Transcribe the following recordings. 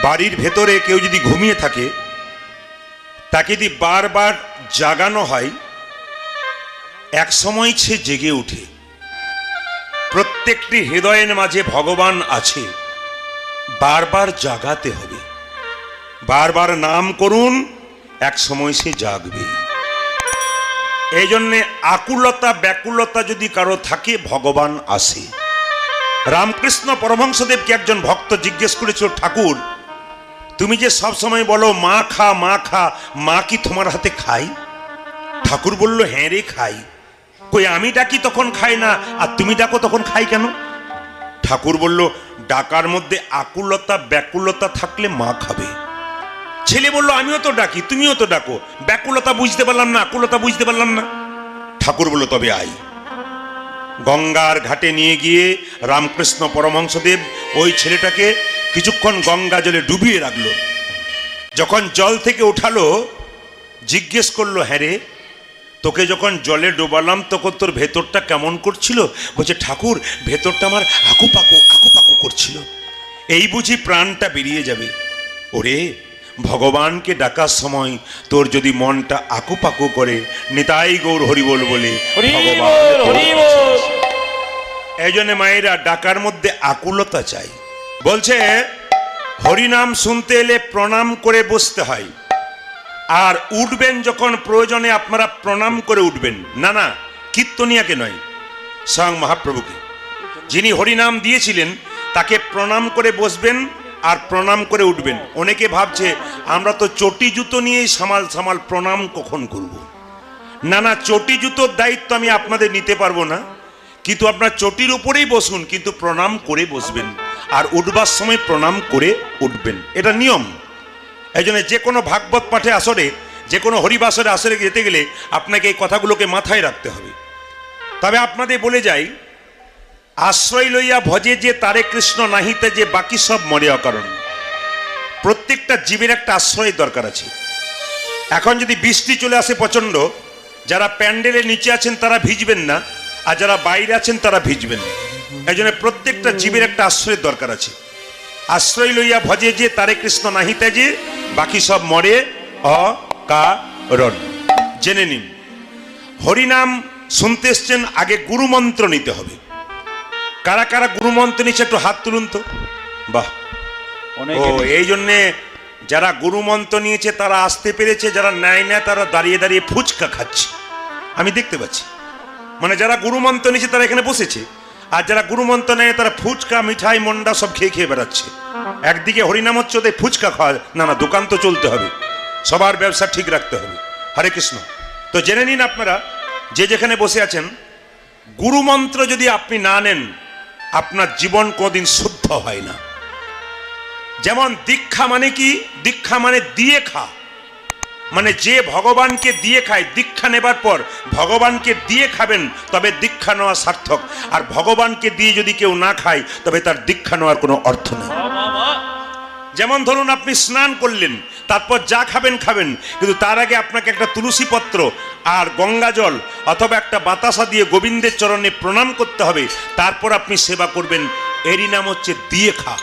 বাড়ির ভেতরে কেউ যদি ঘুমিয়ে থাকে, তাকে যদি বারবার জাগানো হয়, এক সময় সে জেগে ওঠে। প্রত্যেকটি হৃদয়ের মাঝে ভগবান আছে, বারবার জাগাতে হবে, বারবার নাম করুন, এক সময় সে জাগবে। এই জন্যে আকুলতা ব্যাকুলতা যদি কারো থাকে, ভগবান আসে। রামকৃষ্ণ পরমহংসদেবকে একজন ভক্ত জিজ্ঞেস করেছিল, ঠাকুর তুমি যে সব সময় বলো মা খা মা খা, মা কি তোমার হাতে খাই? ঠাকুর বলল, হ্যাঁ রে খাই। কই আমি ডাকি তখন খাই না, আর তুমি ডাকো তখন খাই কেন? ঠাকুর বলল, ডাকার মধ্যে আকুলতা ব্যাকুলতা থাকলে মা খাবে। ছেলে বলল, আমিও তো ডাকি, তুমিও তো ডাকো, ব্যাকুলতা বুঝতে পারলাম না, আকুলতা বুঝতে পারলাম না। ঠাকুর বলল, তবে আই। গঙ্গার ঘাটে নিয়ে গিয়ে রামকৃষ্ণ পরমহংসদেব ওই ছেলেটাকে কিছুক্ষণ গঙ্গা জলে ডুবিয়ে রাখলো। যখন জল থেকে উঠালো, জিজ্ঞেস করলো, হ্যাঁ রে তোকে যখন জলে ডোবালাম তখন তোর ভেতরটা কেমন করছিল? বলছে, ঠাকুর ভেতরটা আমার আকুপাকু আকুপাকু করছিল। এই বুঝি প্রাণটা বেরিয়ে যাবে? ওরে, ভগবানকে ডাকার সময় তোর যদি মনটা আকুপাকু করে, নিতাই গৌর হরিবোল বলে এই জন্য মায়েরা ডাকার মধ্যে আকুলতা চাই। বলছে হরিনাম শুনতে এলে প্রণাম করে বসতে হয়, আর উঠবেন যখন প্রয়োজনে আপনারা প্রণাম করে উঠবেন। না না, কীর্তনিয়াকে নয়, স্বয়ং মহাপ্রভুকে। যিনি হরিনাম দিয়েছিলেন তাকে প্রণাম করে বসবেন আর প্রণাম করে উঠবেন। অনেকে ভাবছে আমরা তো চটি জুতো নিয়েই সামাল সামাল প্রণাম কখন করব। না না, চটি জুতোর দায়িত্ব আমি আপনাদের নিতে পারবো না, কিন্তু আপনার চটির উপরেই বসুন, কিন্তু প্রণাম করে বসবেন, আর উঠবার সময় প্রণাম করে উঠবেন, এটা নিয়ম। এই জন্য যে কোনো ভাগবত পাঠে আসরে, যে কোনো হরিবাসরে আসরে যেতে গেলে আপনাকে এই কথাগুলোকে মাথায় রাখতে হবে। তবে আপনাদের বলে যাই, আশ্রয় লইয়া ভজে যে তারে কৃষ্ণ নাহিতে যে বাকি সব মরে অকারণ। প্রত্যেকটা জীবের একটা আশ্রয়ের দরকার আছে। এখন যদি বৃষ্টি চলে আসে প্রচণ্ড, যারা প্যান্ডেলের নিচে আছেন তারা ভিজবেন না, আর যারা বাইরে আছেন তারা ভিজবেন। এই জন্য প্রত্যেকটা জীবের একটা আশ্রয়ের দরকার আছে। আশ্রয় লইয়া ভজে যে তারে কৃষ্ণ নাহিতে যে বাকি সব মরে অকারণ। জেনে নিন, হরিনাম শুনতে এসছেন, আগে গুরুমন্ত্র নিতে হবে। কারা কারা গুরুমন্ত্র নিচ্ছে একটু হাত তুলুন তো। বাহ, ও এই জন্যে যারা গুরুমন্ত্র নিয়েছে তারা আসতে পেরেছে, যারা নেয় না তারা দাঁড়িয়ে দাঁড়িয়ে ফুচকা খাচ্ছে, আমি দেখতে পাচ্ছি। মানে যারা গুরুমন্ত্র নিয়েছে তারা এখানে বসেছে, আর যারা গুরুমন্ত্র নেয় তারা ফুচকা মিঠাই মন্ডা সব খেয়ে খেয়ে বেড়াচ্ছে। একদিকে হরিনাম হচ্ছে, ওদের ফুচকা খাওয়া, না না, দোকান তো চলতে হবে, সবার ব্যবসা ঠিক রাখতে হবে। হরে কৃষ্ণ। তো জেনে নিন আপনারা যে যেখানে বসে আছেন, গুরুমন্ত্র যদি আপনি না নেন, আপনার জীবন কোনদিন শুদ্ধ হয় না। যেমন দীক্ষা মানে কি? দীক্ষা মানে দিয়ে খা, মানে যে ভগবানকে দিয়ে খায়, দীক্ষা নেবার পর ভগবানকে দিয়ে খাবেন, তবে দীক্ষা নেওয়া সার্থক। আর ভগবানকে দিয়ে যদি কেউ না খায়, তবে তার দীক্ষা নেওয়ার কোনো অর্থ নেই। যেমন ধরুন আপনি স্নান করলেন, তারপর যা খাবেন খাবেন, কিন্তু তার আগে আপনাকে একটা তুলসী পত্র আর গঙ্গা জল অথবা একটা বাতাসা দিয়ে গোবিন্দের চরণে প্রণাম করতে হবে, তারপর আপনি সেবা করবেন। এরই নাম হচ্ছে দিয়ে খা।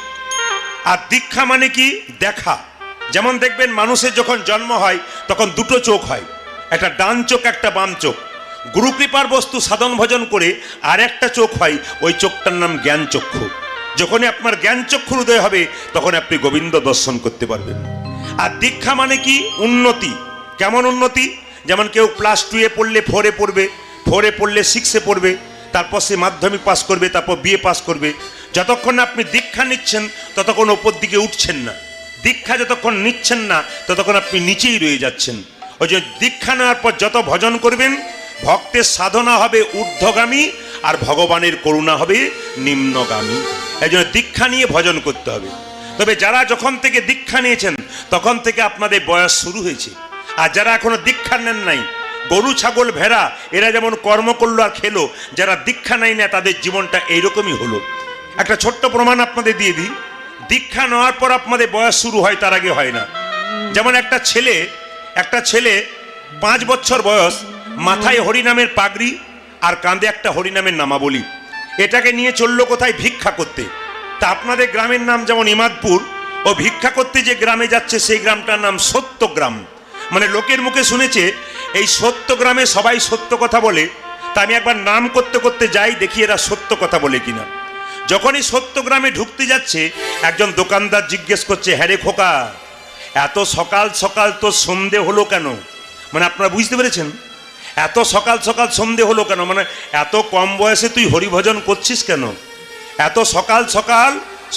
আর দীক্ষা মানে কি? দেখা। যেমন দেখবেন মানুষের যখন জন্ম হয় তখন দুটো চোখ হয়, একটা ডান চোখ একটা বাম চোখ। গুরুকৃপার বস্তু সাধন ভজন করে আর একটা চোখ হয়, ওই চোখটার নাম জ্ঞান চক্ষু। যখনই আপনার জ্ঞান চক্ষুর উদয় হবে তখন আপনি গোবিন্দ দর্শন করতে পারবেন। আর দীক্ষা মানে কি? উন্নতি। কেমন উন্নতি? যেমন কেউ ক্লাস 2-এ পড়লে 4-এ পড়বে, 4-এ পড়লে 6-এ পড়বে, তারপর সে মাধ্যমিক পাস করবে, তারপর বিএ পাস করবে। যতক্ষণ আপনি দীক্ষা নিচ্ছেন ততক্ষণ ওপর দিকে উঠছেন না, দীক্ষা যতক্ষণ নিচ্ছেন না ততক্ষণ আপনি নিচেই রয়ে যাচ্ছেন। ওই যে দীক্ষা নেওয়ার পর যত ভজন করবেন, ভক্তের সাধনা হবে ঊর্ধ্বগামী, আর ভগবানের করুণা হবে নিম্নগামী। এই জন্য দীক্ষা নিয়ে ভজন করতে হবে। তবে যারা যখন থেকে দীক্ষা নিয়েছেন তখন থেকে আপনাদের বয়স শুরু হয়েছে, আর যারা এখনো দীক্ষা নেন নাই, গরু ছাগল ভেড়া এরা যেমন কর্ম করলো আর খেলো, যারা দীক্ষা নেয় না তাদের জীবনটা এইরকমই হলো। একটা ছোট্ট প্রমাণ আপনাদের দিয়ে দিই। দীক্ষা নেওয়ার পর আপনাদের বয়স শুরু হয়, তার আগে হয় না। যেমন একটা ছেলে 5 বছর বয়স, মাথায় হরিনামের পাগড়ি আর কাঁধে একটা হরিনামের নামাবলী, এটাকে নিয়ে চললো কোথায়? ভিক্ষা করতে। তা আপনাদের গ্রামের নাম যেমন ইমাদপুর, ও ভিক্ষা করতে যে গ্রামে যাচ্ছে সেই গ্রামটার নাম সত্যগ্রাম। মানে লোকের মুখে শুনেছে এই সত্যগ্রামে সবাই সত্য কথা বলে, তা আমি একবার নাম করতে করতে যাই, দেখি এরা সত্য কথা বলে কিনা। যখনই সত্যগ্রামে ঢুকতে যাচ্ছে, একজন দোকানদার জিজ্ঞেস করছে, হ্যাঁ রে খোকা, এত সকাল সকাল তো সন্ধে হলো কেন? মানে আপনারা বুঝতে পেরেছেন, এত সকাল সকাল সন্ধে হলো কেন, মানে এত কম বয়সে তুই হরিভজন করছিস কেন? এত সকাল সকাল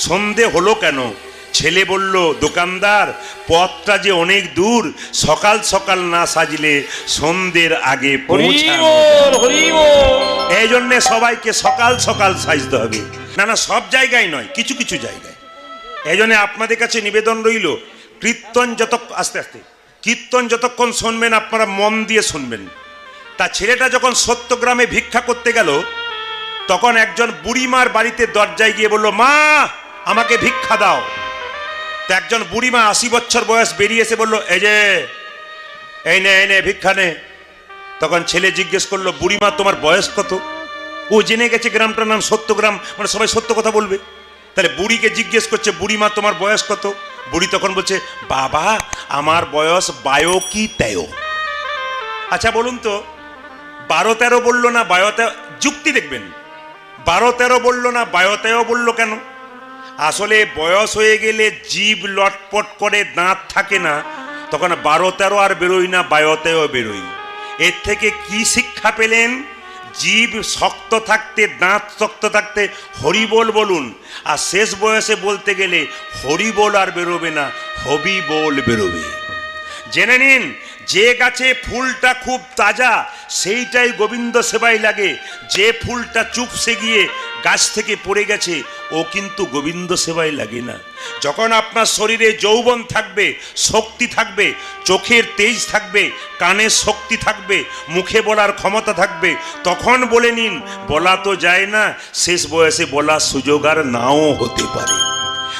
সন্ধে হলো কেন? ছেলে বলল, দোকানদার, পথটা যে অনেক দূর, সকাল সকাল না সাজলে সন্ধ্যের আগে পৌঁছানো। এই জন্যে সবাইকে সকাল সকাল সাজতে হবে। না না, সব জায়গায় নয়, কিছু কিছু জায়গায়। এই জন্য আপনাদের কাছে নিবেদন রইল, কীর্তন আস্তে আস্তে কীর্তন যতক্ষণ শুনবেন আপনারা মন দিয়ে শুনবেন। তা ছেলেটা যখন সত্যগ্রামে ভিক্ষা করতে গেল, তখন একজন বুড়িমার বাড়িতে দরজায় গিয়ে বলল, মা আমাকে ভিক্ষা দাও। তা একজন বুড়িমা 80 বছর বয়স বেরিয়ে এসে বলল, এই যে এই নে ভিক্ষা নে। তখন ছেলে জিজ্ঞেস করলো, বুড়িমা তোমার বয়স কত? ও জেনে গেছে গ্রামটার নাম সত্যগ্রাম, মানে সবাই সত্য কথা বলবে। তাহলে বুড়িকে জিজ্ঞেস করছে, বুড়িমা তোমার বয়স কত? বুড়ি তখন বলছে, বাবা আমার বয়স 12 কি 13। আচ্ছা বলুন তো, 12-13 বললো না 12-13? যুক্তি দেখবেন, 12-13 বললো না 12-13 বললো কেন? আসলে বয়স হয়ে গেলে জীব লটপট করে, দাঁত থাকে না, তখন 12-13 আর বেরোই না, 12-13 বেরোই। এর থেকে কি শিক্ষা পেলেন? জীব শক্ত থাকতে, দাঁত শক্ত থাকতে হরিবোল বলুন, আর শেষ বয়সে বলতে গেলে হরিবোল আর বেরোবে না, হবি বল বেরোবে। জেনে নিন, যে গাছে ফুলটা খুব তাজা সেইটাই গোবিন্দ সেবায় লাগে। যে ফুলটা চুপসে গিয়ে গাছ থেকে পড়ে গেছে ও কিন্তু গোবিন্দ সেবায় লাগে না। যখন আপনার শরীরে যৌবন থাকবে, শক্তি থাকবে, চোখের তেজ থাকবে, কানের শক্তি থাকবে, মুখে বলার ক্ষমতা থাকবে, তখন বলে নিন। বলা তো যায় না, শেষ বয়সে বলার সুযোগ আর নাও হতে পারে।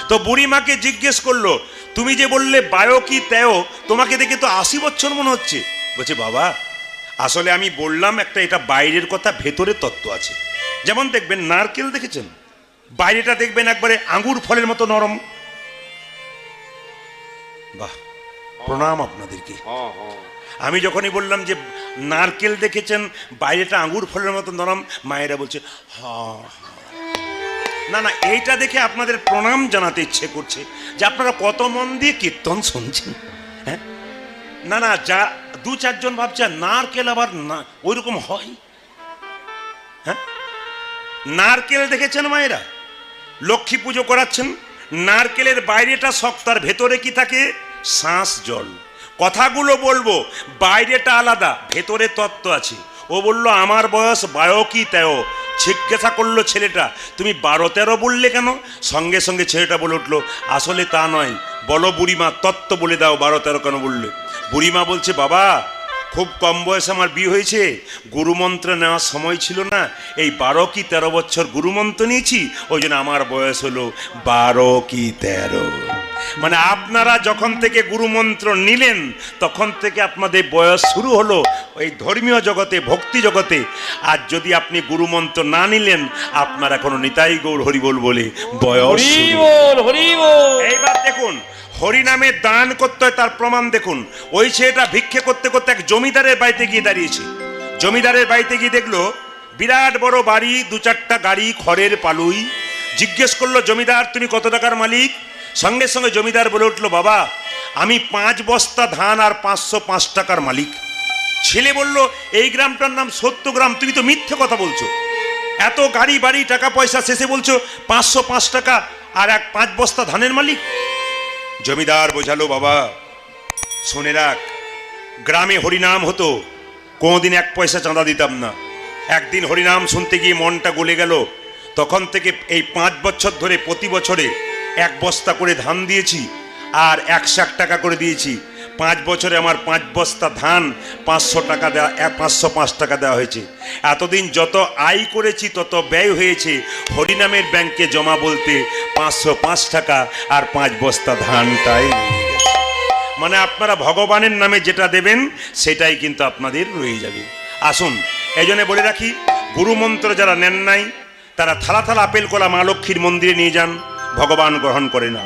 তো বুড়িমাকে জিজ্ঞেস করলো, তুমি যে বললে 12 কি 13, তোমাকে দেখে তো 80 বছর মনে হচ্ছে। বলছে, বাবা আসলে আমি বললাম একটা, এটা বাইরের কথা, ভেতরে তত্ত্ব আছে। যেমন দেখবেন নারকেল দেখেছেন, বাইরেটা দেখবেন একবারে আঙ্গুর ফলের মতো নরম। বাহ, প্রণাম আপনাদেরকে। আমি যখনই বললাম যে নারকেল দেখেছেন বাইরেটা আঙ্গুর ফলের মতো নরম, মায়েরা বলছে হ্যাঁ। না না, এইটা দেখে আপনাদের প্রণাম জানাতে ইচ্ছে করছে যে আপনারা কত মন দিয়ে কীর্তন শুনছেন। হ্যাঁ, না না, যা 2-4 জন ভাবছে নারকেল আবার না ওইরকম হয়। হ্যাঁ, নারকেল দেখেছেন মায়েরা, লক্ষ্মী পুজো করাচ্ছেন, নারকেলের বাইরেটা শক্ত আর ভেতরে কি থাকে? শ্বাস জল। কথাগুলো বলবো, বাইরেটা আলাদা, ভেতরে তত্ত্ব আছে। ও বলল, আমার বয়স 12 কি 13। জিজ্ঞাসা করলো ছেলেটা, তুমি 12-13 বললে কেন? সঙ্গে সঙ্গে ছেলেটা বলে উঠলো, আসলে তা নয়, বলো বুড়িমা, তত্ত্ব বলে দাও, 12-13 কেন বললে? বুড়িমা বলছে, বাবা খুব কম বয়সে আমার বিয়ে হয়েছে, গুরুমন্ত্র নেওয়ার সময় ছিল না, এই 12 কি 13 বছর গুরুমন্ত্র নিয়েছি, ওই জন্য আমার বয়স হলো 12 কি 13। মানে আপনারা যখন থেকে গুরুমন্ত্র নিলেন তখন থেকে আপনাদের বয়স শুরু হলো ওই ধর্মীয় জগতে, ভক্তি জগতে। আর যদি আপনি গুরুমন্ত্র না নিলেন, আপনার এখনো নিতাই গৌর হরিবোল বলে বয়স। এইবার দেখুন, হরিনামে দান করতে হয় তার প্রমাণ দেখুন। ওই ছেলেটা ভিক্ষে করতে করতে এক জমিদারের বাড়িতে গিয়ে দাঁড়িয়েছে। জমিদারের বাড়িতে গিয়ে দেখলো বিরাট বড় বাড়ি, 2-4টা গাড়ি, খড়ের পালুই। জিজ্ঞেস করলো, জমিদার তুমি কত টাকার মালিক? সঙ্গে সঙ্গে জমিদার বলে উঠলো, বাবা আমি 5 বস্তা ধান আর 505 টাকার মালিক। ছেলে বলল, এই গ্রামটার নাম সত্যগ্রাম, তুমি তো মিথ্যে কথা বলছো। এত গাড়ি বাড়ি টাকা পয়সা শেষে বলছো 505 টাকা আর 5 বস্তা ধানের মালিক। জমিদার বোঝালো, বাবা শুনে রাখ, গ্রামে হরিনাম হতো, কোনোদিন 1 পয়সা চাঁদা দিতাম না। একদিন হরিনাম শুনতে গিয়ে মনটা গলে গেল, তখন থেকে এই 5 বছর ধরে প্রতি বছরে 1 বস্তা করে ধান দিয়েছি আর 100 টাকা করে দিয়েছি। 5 বছরে আমার 5 বস্তা ধান 500 টাকা দেওয়া, 505 টাকা দেওয়া হয়েছে। এতদিন যত আয় করেছি তত ব্যয় হয়েছে হরিনামের ব্যাংকে জমা বলতে 505 টাকা আর 5 বস্তা ধানটাই রয়ে গেছে। মানে আপনারা ভগবানের নামে যেটা দেবেন সেটাই কিন্তু আপনাদের রয়ে যাবে। আসুন, এই জন্য বলে রাখি, গুরুমন্ত্র যারা নেন নাই তারা থালা থালা আপেল কলা মা লক্ষ্মীর মন্দিরে নিয়ে যান, ভগবান গ্রহণ করে না।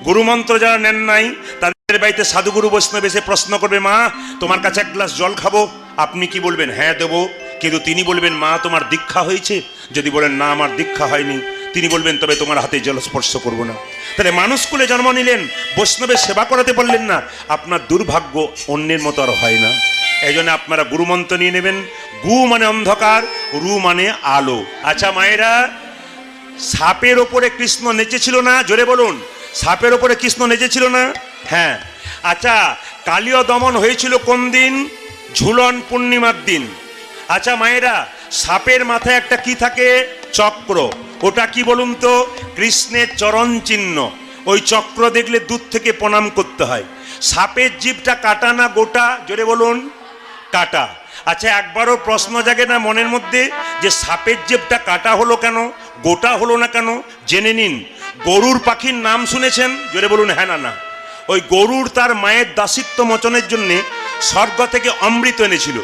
গুরুমন্ত্র যারা নেন নাই তাদের বাড়িতে সাধুগুরু বৈষ্ণব এসে প্রশ্ন করবে, মা তোমার কাছে এক গ্লাস জল খাবো, আপনি কি বলবেন? হ্যাঁ দেবো। কিন্তু তিনি বলবেন, মা তোমার দীক্ষা হয়েছে? যদি বলেন না আমার দীক্ষা হয়নি, তিনি বলবেন তবে তোমার হাতে জল স্পর্শ করবো না। তাহলে মানুষ কুলে জন্ম নিলেন, বৈষ্ণবের সেবা করাতে পারলেন না, আপনার দুর্ভাগ্য অন্যের মতো আর হয় না। এই জন্য আপনারা গুরুমন্ত্র নিয়ে নেবেন। গু মানে অন্ধকার, রু মানে আলো। আচ্ছা মায়েরা, সাপের ওপরে কৃষ্ণ নেচেছিল না? জোরে বলুন, সাপের ওপরে কৃষ্ণ নেচেছিল না? হ্যাঁ। আচ্ছা, কালীয় দমন হয়েছিল কোন দিন? ঝুলন পূর্ণিমার দিন। আচ্ছা মায়েরা, সাপের মাথায় একটা কি থাকে? চক্র। ওটা কি বলুন তো? কৃষ্ণের চরণ চিহ্ন। ওই চক্র দেখলে দূর থেকে প্রণাম করতে হয়। সাপের জিভটা কাটা না গোটা? জোরে বলুন, কাটা। আচ্ছা, একবারও প্রশ্ন জাগে না মনের মধ্যে যে সাপের জিভটা কাটা হলো কেন, গোটা হলো না কেন? জেনে নিন। গরুর পাখির নাম শুনেছেন? জোরে বলুন হ্যাঁ না না। ওই গরুর তার মায়ের দাসিত্ব মোচনের জন্যে স্বর্গ থেকে অমৃত এনেছিল,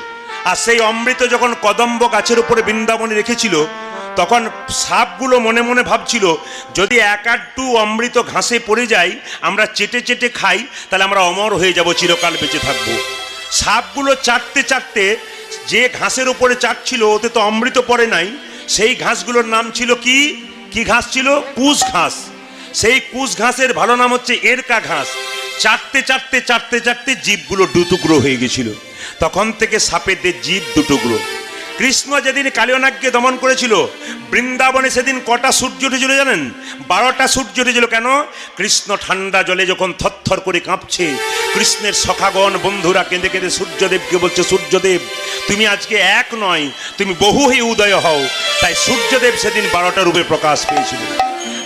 আর সেই অমৃত যখন কদম্ব গাছের উপরে বৃন্দাবনে রেখেছিল, তখন সাপগুলো মনে মনে ভাবছিল যদি এক আধটু অমৃত ঘাসে পড়ে যায়, আমরা চেটে চেটে খাই, তাহলে আমরা অমর হয়ে যাব, চিরকাল বেঁচে থাকবো। সাপগুলো চাটতে চাটতে যে ঘাসের উপরে চাটছিল, ওতে তো অমৃত পড়ে নাই, সেই ঘাসগুলোর নাম ছিল কি? কি ঘাস ছিল? কুশ ঘাস। সেই কুশ ঘাসের ভালো নাম হচ্ছে এরকা ঘাস। চাটতে চাটতে চাটতে চাটতে জীবগুলো দুটুকরো হয়ে গেছিল। তখন থেকে সাপেদের জীব দুটুকরো। কৃষ্ণ যেদিন কালিয়নাগকে দমন করেছিল, বৃন্দাবনে সেদিন কটা সূর্য উঠেছিল জানেন? 12টা সূর্য উঠেছিল। কেন? কৃষ্ণ ঠান্ডা জলে যখন থরথর করে কাঁপছে, কৃষ্ণের সখাগণ বন্ধুরা কেঁদে কেঁদে সূর্যদেবকে বলছে, সূর্যদেব তুমি আজকে এক নয়, তুমি বহু হয়ে উদয় হও। তাই সূর্যদেব সেদিন 12টা রূপে প্রকাশ পেয়েছিল।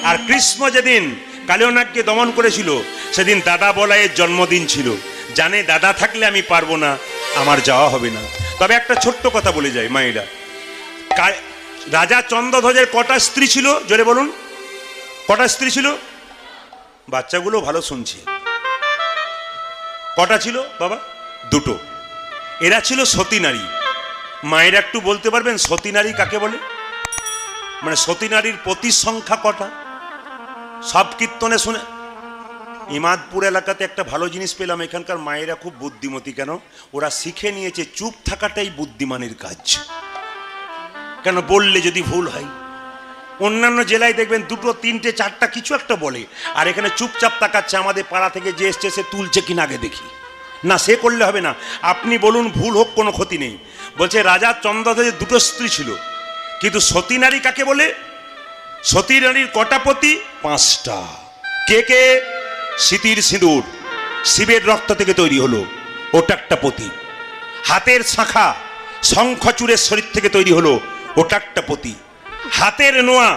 আর কৃষ্ণ যেদিন কালিয়নাগকে দমন করেছিল, সেদিন দাদা বলাইয়ের জন্মদিন ছিল। জানে দাদা থাকলে আমি পারবো না, আমার যাওয়া হবে না। তবে একটা ছোট্ট কথা বলে যায় মায়েরা, রাজা চন্দ্রধ্বজের কটা স্ত্রী ছিল? জোরে বলুন, কটা স্ত্রী ছিল? বাচ্চাগুলো ভালো শুনছে। কটা ছিল বাবা? দুটো। এরা ছিল সতী নারী। মায়েরা একটু বলতে পারবেন সতী নারী কাকে বলে? মানে সতী নারীর প্রতি সংখ্যা কটা? সব কীর্তনে শুনে। ইমাদপুর এলাকাতে একটা ভালো জিনিস পেলাম, এখানকার মায়েরা খুব বুদ্ধিমতী। কেন? ওরা শিখে নিয়েছে চুপ থাকাটাই বুদ্ধিমানের কাজ। কেন? বললে যদি ভুল হয়। অন্যান্য জেলায় দেখবেন দুটো তিনটে চারটা কিছু একটা বলে, আর এখানে চুপচাপ তাকাচ্ছে। আমাদের পাড়া থেকে যে এসছে সে তুলছে কিনা আগে দেখি না, সে করলে হবে না। আপনি বলুন ভুল হোক, কোনো ক্ষতি নেই। বলছে রাজা চন্দ্রধ্বজের দুটো স্ত্রী ছিল, কিন্তু সতী নারী কাকে বলে? সতী নারীর কটা পতি? 5টা। কে কে? সীতির সিঁদুর শিবের রক্ত থেকে তৈরি হলো, ওটা একটা পতি। হাতের শাখা শঙ্খচূড়ের শরীর থেকে তৈরি হলো, ওটা একটা পতি। হাতের নোয়া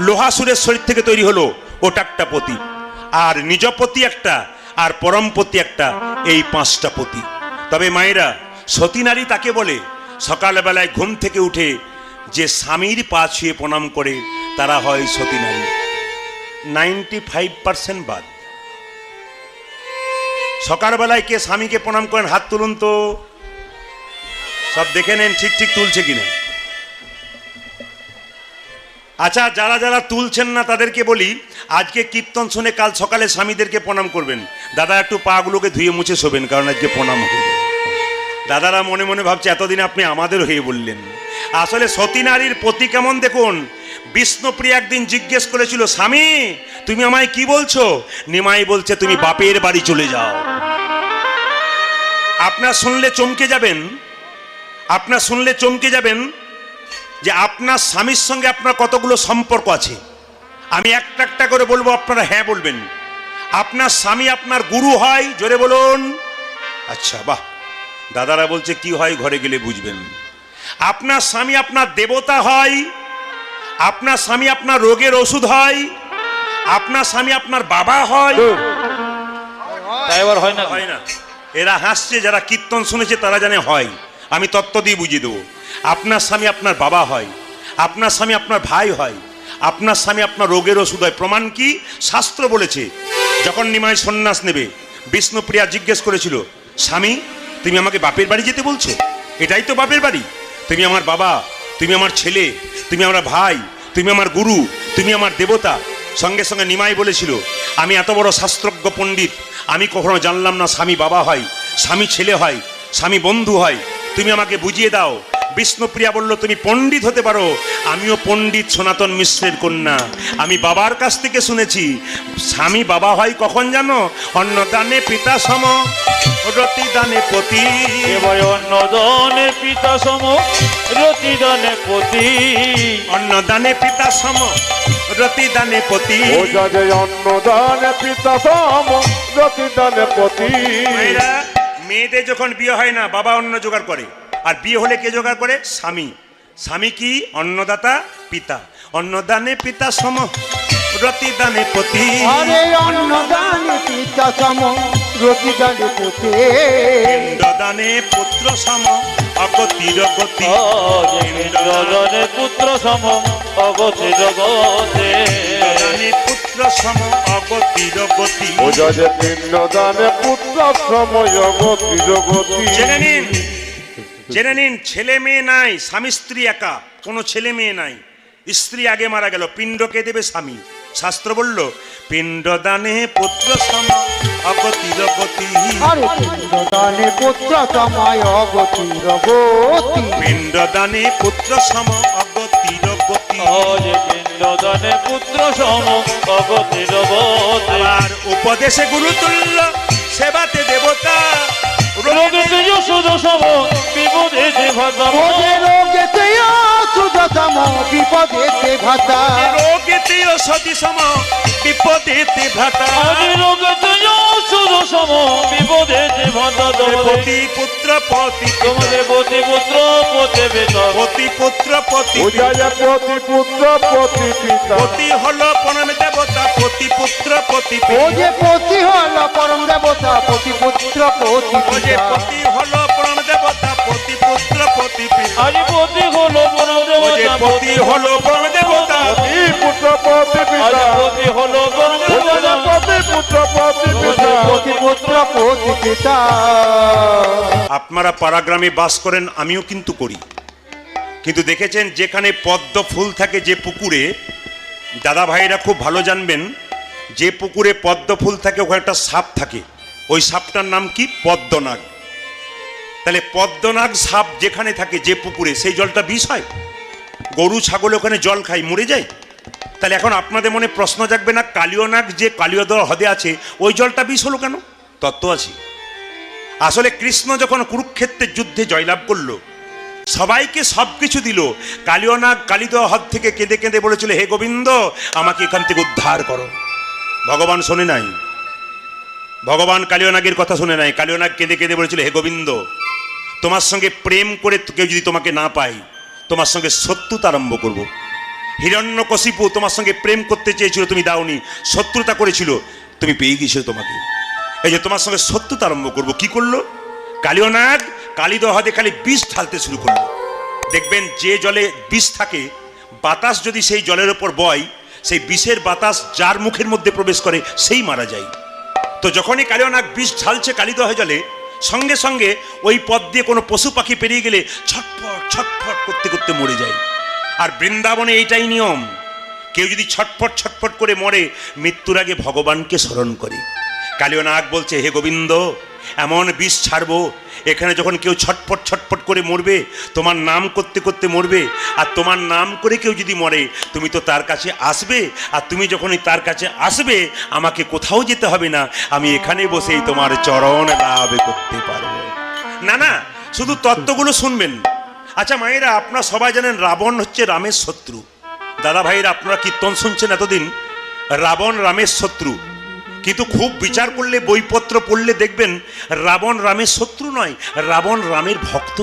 লোহাসুরের শরীর থেকে তৈরি হলো, ওটা একটা পতি। আর নিজপতি একটা, আর পরমপতি একটা, এই 5টা পতি। তবে মায়েরা, সতী নারী তাকে বলে সকালবেলায় ঘুম থেকে উঠে যে স্বামীর পা ছুঁয়ে প্রণাম করে, তারা হয় সতী নারী। 95% বাদ। সকালবেলায় কে স্বামীকে প্রণাম করেন? হাত তুলুন তো, সব দেখে নেন ঠিক ঠিক তুলছে কিনা। আচ্ছা, যারা যারা তুলছেন না তাদেরকে বলি, আজকে কীর্তন শুনে কাল সকালে স্বামীদেরকে প্রণাম করবেন। দাদা একটু পাগুলোকে ধুয়ে মুছে শোবেন, কারণ আজকে প্রণাম হবে। দাদারা মনে মনে ভাবছে এতদিন আপনি আমাদের হয়ে বললেন। আসলে সতী নারীর প্রতি কেমন দেখুন। বিষ্ণুপ্রিয়া একদিন জিজ্ঞেস করেছিল, স্বামী তুমি আমায় কি বলছো? নিমাই বলছে তুমি বাপের বাড়ি চলে যাও। আপনার শুনলে চমকে যাবেন, আপনার শুনলে চমকে যাবেন যে আপনার স্বামীর সঙ্গে আপনার কতগুলো সম্পর্ক আছে। আমি একটা একটা করে বলবো, আপনারা হ্যাঁ বলবেন। আপনার স্বামী আপনার গুরু হয়? জোরে বলুন। আচ্ছা বাহ, দাদারা বলছে কি হয় ঘরে গেলে বুঝবেন। আপনার স্বামী আপনার দেবতা হয়, আপনার স্বামী আপনার রোগের ওষুধ হয়, আপনার স্বামী আপনার বাবা হয়। হয় না? হয় না। এরা হাসছে, যারা কীর্তন শুনেছে তারা জানে হয়। আমি তত্ত্ব দিয়ে বুঝিয়ে দেবো। আপনার স্বামী আপনার বাবা হয়, আপনার স্বামী আপনার ভাই হয়, আপনার স্বামী আপনার রোগের ওষুধ হয়। প্রমাণ কি? শাস্ত্র বলেছে। যখন নিমাই সন্ন্যাস নেবে, বিষ্ণুপ্রিয়া জিজ্ঞেস করেছিল, স্বামী তুমি আমাকে বাপের বাড়ি যেতে বলছো? এটাই তো বাপের বাড়ি। তুমি আমার বাবা, তুমি আমার ছেলে, তুমি আমার ভাই, তুমি আমার গুরু, তুমি আমার দেবতা। সঙ্গে সঙ্গে নিমাই বলেছিল, আমি এত বড় শাস্ত্রজ্ঞ পণ্ডিত, আমি কখনো জানলাম না স্বামী বাবা হয়, স্বামী ছেলে হয়, স্বামী বন্ধু হয়, তুমি আমাকে বুঝিয়ে দাও। বিষ্ণুপ্রিয়া বলল, তুমি পণ্ডিত হতে পারো, আমিও পণ্ডিত সনাতন মিশ্রের কন্যা। আমি বাবার কাছ থেকে শুনেছি স্বামী বাবা হয় কখন জানো? অন্নদানে পিতা সম, রতিদানে পতি। অন্নদানে পিতা সম, রতিদানে পতি। অন্নদানে পিতা সম, রতিদানে পতি। অন্নদানে পিতা সম, রতিদানে পতি। মেয়েদের যখন বিয়ে হয় না, বাবা অন্ন জোগাড় করে, আর বিয়ে হলে কে জোগাড় করে? স্বামী। স্বামী কি? অন্নদাতা পিতা। অন্নদানে পিতা সম, রতিদানে পতি। আরে অন্নদানে পিতা সম, রতিদানে পতি। পিণ্ডদানে পুত্র সম, অগতির গতি। পিণ্ডদানে পুত্র সম, অগতির গতি। পিণ্ডদানে পুত্র সম, অগতির গতি। পিণ্ডদানে পুত্র সম, অগতির গতি। জেনে নিন, ছেলে মেয়ে নাই, স্বামী স্ত্রী একা, কোনো ছেলে মেয়ে নাই। স্ত্রী আগে মারা গেল, পিণ্ডকে দেবে স্বামী। শাস্ত্র বলল, পিণ্ডদানে পুত্র সম, অগতির গতি। পিণ্ডদানে পুত্র সম, অগতির গতি। পিণ্ডদানে পুত্র সম, অগতির গতি। পিণ্ডদানে পুত্র সম, অগতির গতি। আর উপদেশে গুরুতুল্য, সেবাতে দেবতা। রোগেতে যশোদ সম, বিপদেতে ভাতা। রোগেতে অসুধ সম, বিপদেতে ভাতা। রোগেতে অসতি সম, বিপদেতে ভ্রাতা। রোগেতে যশোদ সম, বিপদেতে ভাতা। পতি পুত্র পতি, তোমাদের পতি পুত্র পতি পিতা। পতি পুত্র পতি। পতি পুত্র পতি পিতা। পতি হলো পরম দেবতা, পতি পুত্র পতি ও পিতা। যে পতি হল পরম দেবতা, পতি পুত্র পতি ও যে পিতা। পতি হলো পরম দেবতা, পতি পুত্র পতি পিতা। আরে পতি হলো পরম ও যে দেবতা, পতি হলো পরম দেবতা, পুত্র পতি পিতা। পতি হলো পরম দেবতা। পতি পুত্র পতি পিতা। পতি পুত্র পতি পিতা। আপনারা পাড়াগ্রামে বাস করেন, আমিও কিন্তু করি। কিন্তু দেখেছেন, যেখানে পদ্ম ফুল থাকে যে পুকুরে, দাদা ভাইরা খুব ভালো জানবেন, যে পুকুরে পদ্ম ফুল থাকে ওখানে একটা সাপ থাকে, ওই সাপটার নাম কি? পদ্মনাগ। তাহলে পদ্মনাগ সাপ যেখানে থাকে যে পুকুরে, সেই জলটা বিষ হয়? গরু ছাগল ওখানে জল খায়, মরে যায়। তাহলে এখন আপনাদের মনে প্রশ্ন জাগবে না, কালিয়নাগ যে কালিয়দর হ্রদে আছে, ওই জলটা বিষ হলো কেন? তত্ত্ব আছে। আসলে কৃষ্ণ যখন কুরুক্ষেত্রের যুদ্ধে জয়লাভ করলো, সবাইকে সবকিছু দিল, কালিয়নাগ কালিদহ হ্রদ থেকে কেঁদে কেঁদে বলেছিল, হে গোবিন্দ, আমাকে এখান থেকে উদ্ধার করো। ভগবান শোনে নাই, ভগবান কালিয়নাগের কথা শুনে নাই। কালিয়নাগ কেঁদে কেঁদে বলেছিল, হে গোবিন্দ, তোমার সঙ্গে প্রেম করে কেউ যদি তোমাকে না পাই, তোমার সঙ্গে শত্রুতা আরম্ভ করব। হিরণ্যকশিপু তোমার সঙ্গে প্রেম করতে চেয়েছিল, তুমি দাওনি, শত্রুতা করেছিল, তুমি পেয়ে গিয়েছিল তোমাকে। এই যে তোমার সঙ্গে শত্রুতা আরম্ভ করব। কি করলো? কালিয়নাগ কালিদহ হ্রদে খালি বিষ ঢালতে শুরু করলো। দেখবেন যে জলে বিষ থাকে, বাতাস যদি সেই জলের ওপর বয়, সেই বিষের বাতাস যার মুখের মধ্যে প্রবেশ করে সেই মারা যায়। তো যখনই কালিয়নাগ বিষ ঢালছে কালিদহ জলে, সঙ্গে সঙ্গে ওই পথ দিয়ে কোনো পশু পাখি পেরিয়ে গেলে ছটফট ছটফট করতে করতে মরে যায়। আর বৃন্দাবনে এইটাই নিয়ম, কেউ যদি ছটফট ছটফট করে মরে, মৃত্যুর আগে ভগবানকে স্মরণ করে। কালিয়নাগ বলছে, হে গোবিন্দ, এমন বিষ ছাড়বো, এখানে যখন কেউ ছটফট ছটফট করে মরবে, তোমার নাম করতে করতে মরবে। আর তোমার নাম করে কেউ যদি মরে, তুমি তো তার কাছে আসবে, আর তুমি যখনই তার কাছে আসবে, আমাকে কোথাও যেতে হবে না, আমি এখানে বসেই তোমার চরণ লাভ করতে পারবো। না না, শুধু তত্ত্বগুলো শুনবেন। আচ্ছা মায়েরা, আপনারা সবাই জানেন রাবণ হচ্ছে রামের শত্রু। দাদা ভাইরা, আপনারা কীর্তন শুনছেন এতদিন, রাবণ রামের শত্রু। কিন্তু খুব বিচার করলে, বইপত্র পড়লে দেখবেন, রাবণ রামের শত্রু নয়, রাবণ রামের ভক্ত।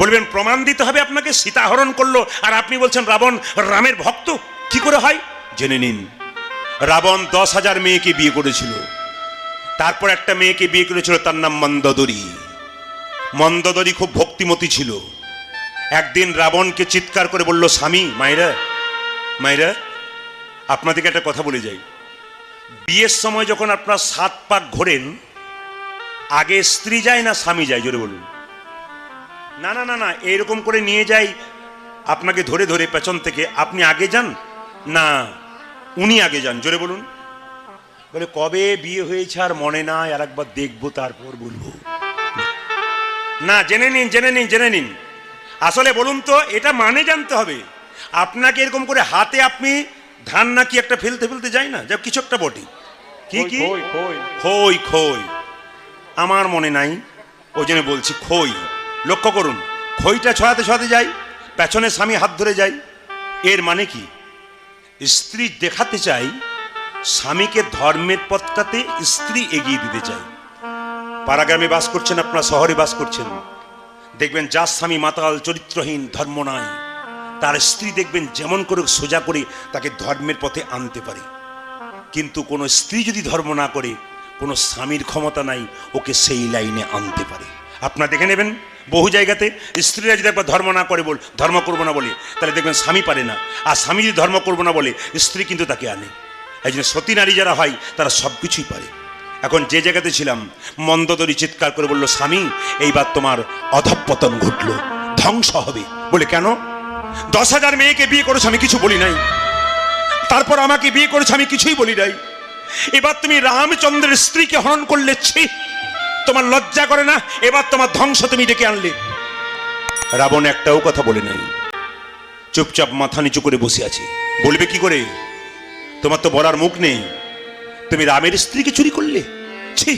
বলবেন প্রমাণ দিতে হবে আপনাকে, সীতা হরণ করলো আর আপনি বলছেন রাবণ রামের ভক্ত? কি করে হয় জেনে নিন। রাবণ 10,000 মেয়েকে বিয়ে করেছিল, তারপর একটা মেয়েকে বিয়ে করেছিল, তার নাম মন্দোদরী। মন্দোদরী খুব ভক্তিমতী ছিল। একদিন রাবণকে চিৎকার করে বলল, স্বামী, মায়েরা মায়েরা, আপনাদেরকে একটা কথা বলে যাই, বিয়ের সময় যখন আপনারা 7 পাক ঘোরেন, আগে স্ত্রী যায় না স্বামী যায়? জোরে বলুন। না না না না, এইরকম করে নিয়ে যাই আপনাকে ধরে ধরে পেছন থেকে, আপনি আগে যান না, উনি আগে যান, জোরে বলুন। বলে কবে বিয়ে হয়েছে আর মনে নাই, আর একবার দেখবো তারপর বলবো। না, জেনে নিন জেনে নিন জেনে নিন। আসলে বলুন তো, এটা মানে জানতে হবে। আপনাকে এরকম করে হাতে আপনি ধান নাকি একটা ফেলতে ফেলতে যায় না, যা কিছু একটা বটে, কি কি খই, খই। খই খই, আমার মনে নাই, ওই জন্য বলছি খই। লক্ষ্য করুন, খইটা ছড়াতে ছড়াতে যাই, পেছনে স্বামী হাত ধরে যাই। এর মানে কি? স্ত্রী দেখাতে চাই স্বামীকে ধর্মের পথটাতে স্ত্রী এগিয়ে দিতে চাই। পাড়াগ্রামে বাস করছেন, আপনারা শহরে বাস করছেন, দেখবেন যার স্বামী মাতাল, চরিত্রহীন, ধর্ম নাই, তার স্ত্রী দেখবেন যেমন করে সোজা করে তাকে ধর্মের পথে আনতে পারে। কিন্তু কোনো স্ত্রী যদি ধর্ম না করে, কোনো স্বামীর ক্ষমতা নাই ওকে সেই লাইনে আনতে পারে। আপনারা দেখে নেবেন বহু জায়গাতে স্ত্রীরা যদি একবার ধর্ম না করে, ধর্ম করবো না বলে, তাহলে দেখবেন স্বামী পারে না। আর স্বামী যদি ধর্ম করবো না বলে, স্ত্রী কিন্তু তাকে আনে। এই জন্য সতী নারী যারা হয় তারা সব কিছুই পারে। এখন যে জায়গাতে ছিলাম, মন্দোদরী চিৎকার করে বলল, স্বামী এইবার তোমার অধঃপতন ঘটলো, ধ্বংস হবে। বলে কেন? 10,000 মেয়েকে বিয়ে করেছো, আমি কিছু বলি নাই। তারপর আমাকে বিয়ে করেছো, আমি কিছুই বলি নাই। এবার তুমি রামচন্দ্রের স্ত্রীকে হরণ করলে, ছি, তোমার লজ্জা করে না? এবার তোমার ধ্বংস তুমি ডেকে আনলে। রাবণ একটাও কথা বলে নাই, চুপচাপ মাথা নিচু করে বসে আছে। বলবে কি করে? তোমার তো বলার মুখ নেই, তুমি রামের স্ত্রীকে চুরি করলে, ছি।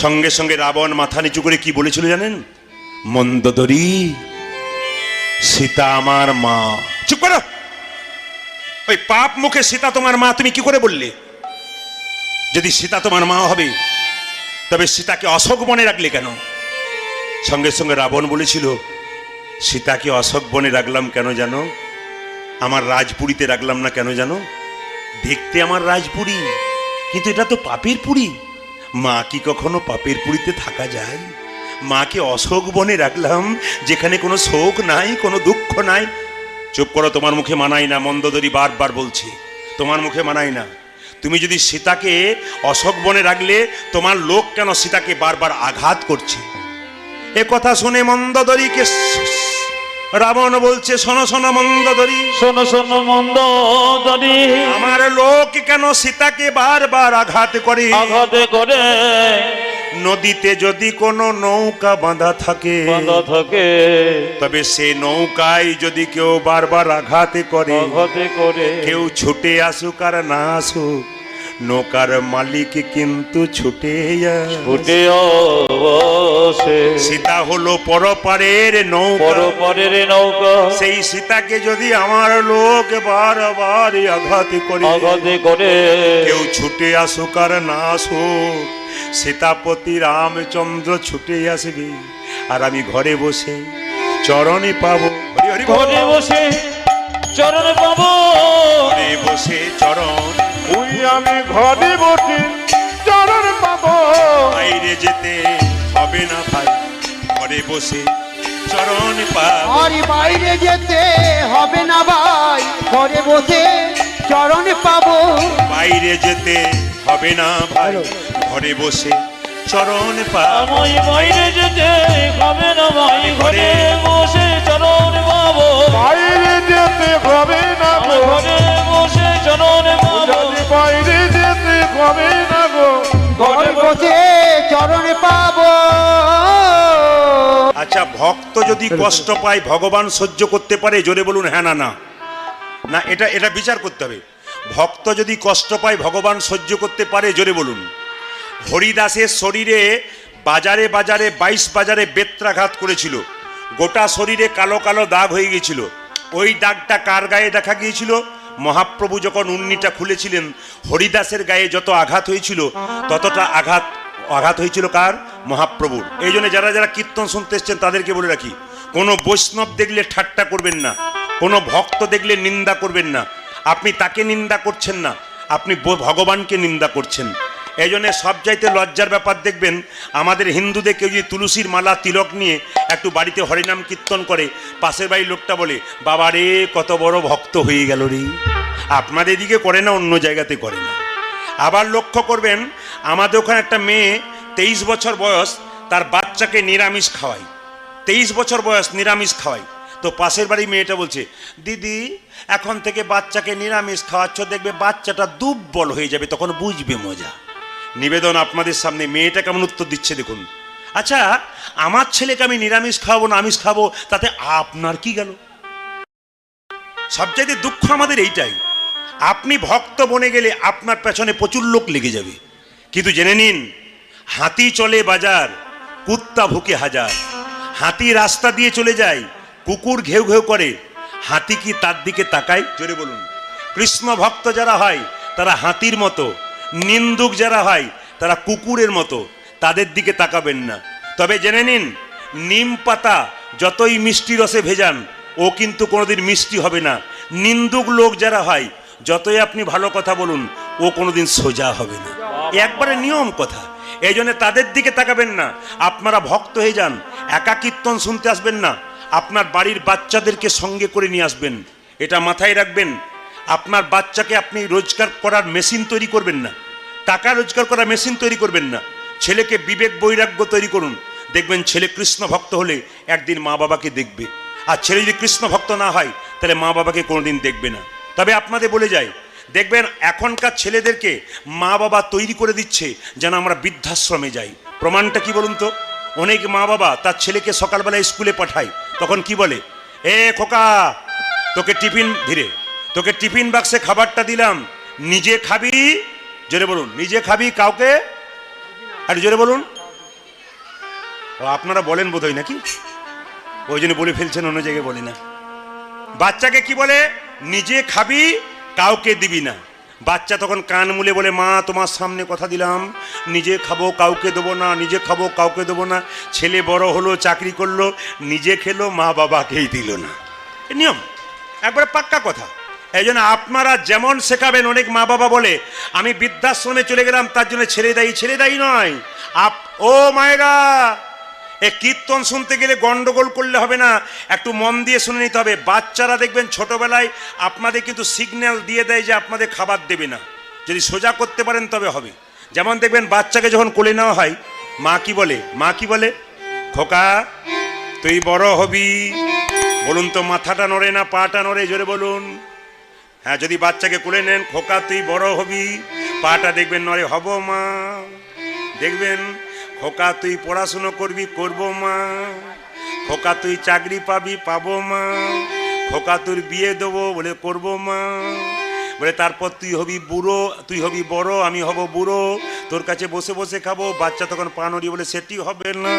সঙ্গে সঙ্গে রাবণ মাথা নিচু করে কি বলেছিল জানেন? মন্দোদরী, সীতা আমার মা। চুপ করো, ওই পাপ মুখে সীতা তোমার মা তুমি কি করে বললে? যদি সীতা তোমার মা হবে, তবে সীতাকে অশোক বনে রাখলে কেন? সঙ্গে সঙ্গে রাবণ বলেছিল, সীতাকে অশোক বনে রাখলাম কেন জানো? আমার রাজপুরীতে রাখলাম না কেন জানো? দেখতে আমার রাজপুরী, কিন্তু এটা তো পাপের পুরী। মা কি কখনো পাপের পুরীতে থাকা যায়? মাকে অশোক বনে রাখলাম, যেখানে কোনো শোক নাই, কোনো দুঃখ নাই। চুপ করো, তোমার মুখে মানাই না। মন্দোদরী বারবার বলছে, তোমার মুখে মানাই না। তুমি যদি সীতাকে অশোক বনে রাখলে, তোমার লোক কেন সীতাকে বারবার আঘাত করছে? এ কথা শুনে মন্দোদরীকে রাবণ বলছে, শোনো শোনো মন্দোদরী, শোনো শোনো মন্দোদরী, আমার লোক কেন সীতাকে বারবার আঘাত করে? আঘাতে করে নদীতে যদি কোনো নৌকা বাঁধা থাকে, বাঁধা থাকে, তবে সে নৌকায় যদি কেউ বারবার আঘাত করে, আঘাতে করে কেউ ছুটে আসুক আর না আসুক, নৌকার মালিক কিন্তু ছুটে আসে। ফুটে অবসে সীতা হলো পরপারের নৌকা, পরপরের নৌকা, সেই সীতাকে যদি আমার লোক বারবার আঘাত করে, আঘাতে করে কেউ ছুটে আসুক আর না আসুক, সীতাপতি রামচন্দ্র ছুটে আসবে, আর আমি ঘরে বসে চরণে পাবো। হরি হরি বল। ঘরে বসে চরণে পাবো, ঘরে বসে চরণ, ওই আমি ঘরে বসে চরণ পাবো। বাইরে যেতে হবে না ভাই, ঘরে বসে চরণ পাবো। আর বাইরে যেতে হবে না ভাই, ঘরে বসে চরণে পাবো। বাইরে যেতে হবে না ভাই, ঘরে বসে চরণ পাবো। আমায় বাইরে যেতে হবে না ভাই, ঘরে বসে চরণে পাবো। বাইরে যেতে হবে না গো, আমার ঘরে বসে চরণে পাবো, যদি বাইরে যেতে হবে না গো, ঘরে বসে চরণে পাবো। আচ্ছা, ভক্ত যদি কষ্ট পায় ভগবান সহ্য করতে পারে? জোরে বলুন হ্যাঁ না না। না, এটা বিচার করতে হবে। ভক্ত যদি কষ্ট পায় ভগবান সহ্য করতে পারে? জোরে বলুন। হরিদাসের শরীরে বাজারে বাজারে 22 বাজারে বেত্রাঘাত করেছিল, গোটা শরীরে কালো কালো দাগ হয়ে গিয়েছিল। ওই দাগটা কার গায়ে দেখা গিয়েছিল? মহাপ্রভু যখন উন্নিটা খুলেছিলেন, হরিদাসের গায়ে যত আঘাত হয়েছিল, ততটা আঘাত হয়েছিল কার? মহাপ্রভুর। এই জন্য যারা যারা কীর্তন শুনতে এসছেন তাদেরকে বলে রাখি, কোনো বৈষ্ণব দেখলে ঠাট্টা করবেন না, কোনো ভক্ত দেখলে নিন্দা করবেন না। আপনি তাকে নিন্দা করছেন না, আপনি ভগবানকে নিন্দা করছেন। এই জন্য সবচাইতে লজ্জার ব্যাপার দেখবেন, আমাদের হিন্দুদের কেউ যদি তুলসীর মালা তিলক নিয়ে একটু বাড়িতে হরিনাম কীর্তন করে, পাশের বাড়ির লোকটা বলে, বাবা রে কত বড় ভক্ত হয়ে গেল রে। আপনাদের এদিকে করে না, অন্য জায়গাতে করে না। আবার লক্ষ্য করবেন, আমাদের ওখানে একটা মেয়ে 23 বছর বয়স, তার বাচ্চাকে নিরামিষ খাওয়ায়। 23 বছর বয়স, নিরামিষ খাওয়ায়। তো পাশের বাড়ি মেয়েটা বলছে, দিদি এখন থেকে বাচ্চাকে নিরামিষ খাওয়াচ্ছ, দেখবে বাচ্চাটা দুর্বল হয়ে যাবে, তখন বুঝবে মজা। নিবেদন আপনাদের সামনে, মেয়েটা কেমন উত্তর দিচ্ছে দেখুন। আচ্ছা, আমার ছেলেকে আমি নিরামিষ খাওয়াবো না আমিষ খাবো, তাতে আপনার কি গেল? সবচাইতে দুঃখ আমাদের এইটাই, আপনি ভক্ত বনে গেলে আপনার পেছনে প্রচুর লোক লেগে যাবে, কিন্তু জেনে নিন, হাতি চলে বাজার, কুত্তা ভুকে হাজার। হাতি রাস্তা দিয়ে চলে যায়, কুকুর ঘেউ ঘেউ করে, হাতি কি তার দিকে তাকায়? জোরে বলুন। কৃষ্ণ ভক্ত যারা হয় তারা হাতির মতো, নিন্দুক যারা হয় তারা কুকুরের মতো, তাদের দিকে তাকাবেন না। তবে জেনে নিন, নিম পাতা যতই মিষ্টি রসে ভেজান, ও কিন্তু কোনোদিন মিষ্টি হবে না। নিন্দুক লোক যারা হয়, যতই আপনি ভালো কথা বলুন, ও কোনোদিন সোজা হবে না। একবারে নিয়ম কথা। এই জন্য তাদের দিকে তাকাবেন না। আপনারা ভক্ত হয়ে যান, একা কীর্তন শুনতে আসবেন না, আপনার বাড়ির বাচ্চাদেরকে সঙ্গে করে নিয়ে আসবেন। এটা মাথায় রাখবেন। আপনার বাচ্চাকে আপনি রোজগার করার মেশিন তৈরি করবেন না, টাকা রোজগার করার মেশিন তৈরি করবেন না। ছেলেকে বিবেক বৈরাগ্য তৈরি করুন। দেখবেন ছেলে কৃষ্ণ ভক্ত হলে একদিন মা বাবাকে দেখবে, আর ছেলে যদি কৃষ্ণ ভক্ত না হয় তাহলে মা বাবাকে কোনোদিন দেখবে না। তবে আপনাদের বলে যাই, দেখবেন এখনকার ছেলেদেরকে মা বাবা তৈরি করে দিচ্ছে যেন আমরা বৃদ্ধাশ্রমে যাই। প্রমাণটা কি বলুন তো? অনেক মা বাবা তার ছেলেকে সকালবেলা স্কুলে পাঠায়, তখন কি বলে, এ খোকা, তোকে টিফিন বাক্সে খাবারটা দিলাম, নিজে খাবি। জোরে বলুন, নিজে খাবি, কাউকে। আর জোরে বলুন। ও আপনারা বলেন বোধহয় নাকি, ওই জন্য বলে ফেলছেন, অন্য জায়গায় বলে না। বাচ্চাকে কি বলে? নিজে খাবি, কাউকে দিবি না। বাচ্চা তখন কান মুলে বলে, মা তোমার সামনে কথা দিলাম, নিজে খাবো কাউকে দেবো না, নিজে খাবো কাউকে দেবো না। ছেলে বড় হলো, চাকরি করলো, নিজে খেলো, মা বাবাকেই দিল না। এ নিয়ম, একবারে পাক্কা কথা। এই জন্য আপনারা যেমন শেখাবেন, অনেক মা বাবা বলে আমি বৃদ্ধাশ্রমে চলে গেলাম তার জন্য ছেলে দায়ী নয়। ও মায়েরা, এ কীর্তন শুনতে গেলে গন্ডগোল করলে হবে না, একটু মন দিয়ে শুনে নিতে হবে। বাচ্চারা দেখবেন ছোটবেলায় আপনাদের কিন্তু সিগন্যাল দিয়ে দেয় যে আপনাদের খাবার দেবে না, যদি সোজা করতে পারেন তবে হবে। যেমন দেখবেন বাচ্চাকে যখন কোলে নেওয়া হয়, মা কি বলে? খোকা তুই বড় হবি। বলুন তো, মাথাটা নড়ে না পাটা নড়ে? জোরে বলুন। হ্যাঁ, যদি বাচ্চাকে কোলে নেন, খোকা তুই বড় হবি, পাটা দেখবেন নড়ে, হব মা। দেখবেন, খোকা তুই পড়াশুনো করবি, করবো মা। খোকা তুই চাকরি পাবি, পাবো মা। খোকা তোর বিয়ে দেবো, বলে করবো মা। বলে তারপর তুই হবি বুড়ো, তুই হবি বড়, আমি হব বুড়ো, তোর কাছে বসে বসে খাবো। বাচ্চা তখন পা নড়িয়ে বলে, সেটি হবে না।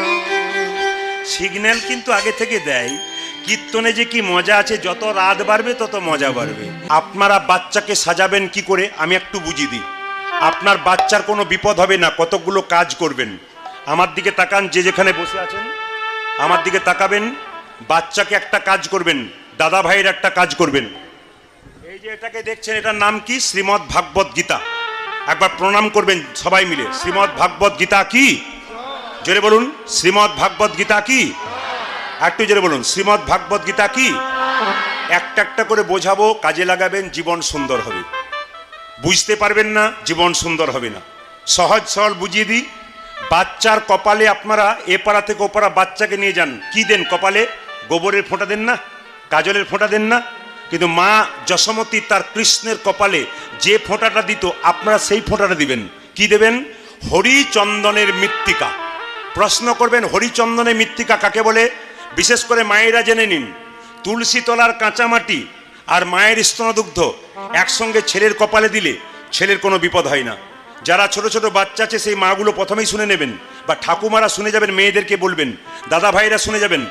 সিগন্যাল কিন্তু আগে থেকে দেয়। কীর্তনে যে কি মজা আছে, যত রাত বাড়বে তত মজা বাড়বে। আপনারা বাচ্চাকে সাজাবেন কি করে আমি একটু বুঝিয়ে দিই। আপনার বাচ্চার কোনো বিপদ হবে না, কতগুলো কাজ করবেন। আমার দিকে তাকান, যে যেখানে বসে আছেন আমার দিকে তাকাবেন। বাচ্চাকে একটা কাজ করবেন, দাদা ভাইয়ের একটা কাজ করবেন। এই যে এটাকে দেখছেন, এটার নাম কি? শ্রীমদ্ ভাগবত গীতা। একবার প্রণাম করবেন সবাই মিলে। শ্রীমদ্ ভাগবত গীতা কি? জোরে বলুন, শ্রীমদ্ ভাগবত গীতা কি? একটু জোরে বলুন, শ্রীমদ্ ভাগবত গীতা কি? একটা একটা করে বোঝাবো, কাজে লাগাবেন, জীবন সুন্দর হবে। বুঝতে পারবেন না, জীবন সুন্দর হবে না। সহজ সরল বুঝিয়ে দিই। বাচ্চার কপালে আপনারা এ পাড়া থেকে ও পাড়া বাচ্চাকে নিয়ে যান, কি দেন কপালে? গোবরের ফোঁটা দেন না, কাজলের ফোঁটা দেন না? কিন্তু মা যশোমতী তার কৃষ্ণের কপালে যে ফোঁটাটা দিত, আপনারা সেই ফোঁটাটা দিবেন। কি দেবেন? হরিচন্দনের মৃত্তিকা। প্রশ্ন করবেন, হরিচন্দনের মৃত্তিকা কাকে বলে? বিশেষ করে মায়েরা জেনে নিন, তুলসী তলার কাঁচা মাটি আর মায়ের স্তনদুগ্ধ একসঙ্গে ছেলের কপালে দিলে ছেলের কোনো বিপদ হয় না। যারা ছোট ছোট বাচ্চা আছে সেই মাগুলো প্রথমেই শুনে নেবেন, বা ঠাকুমারা শুনে যাবেন, মেয়েদেরকে বলবেন, দাদা ভাইরা শুনে যাবেন।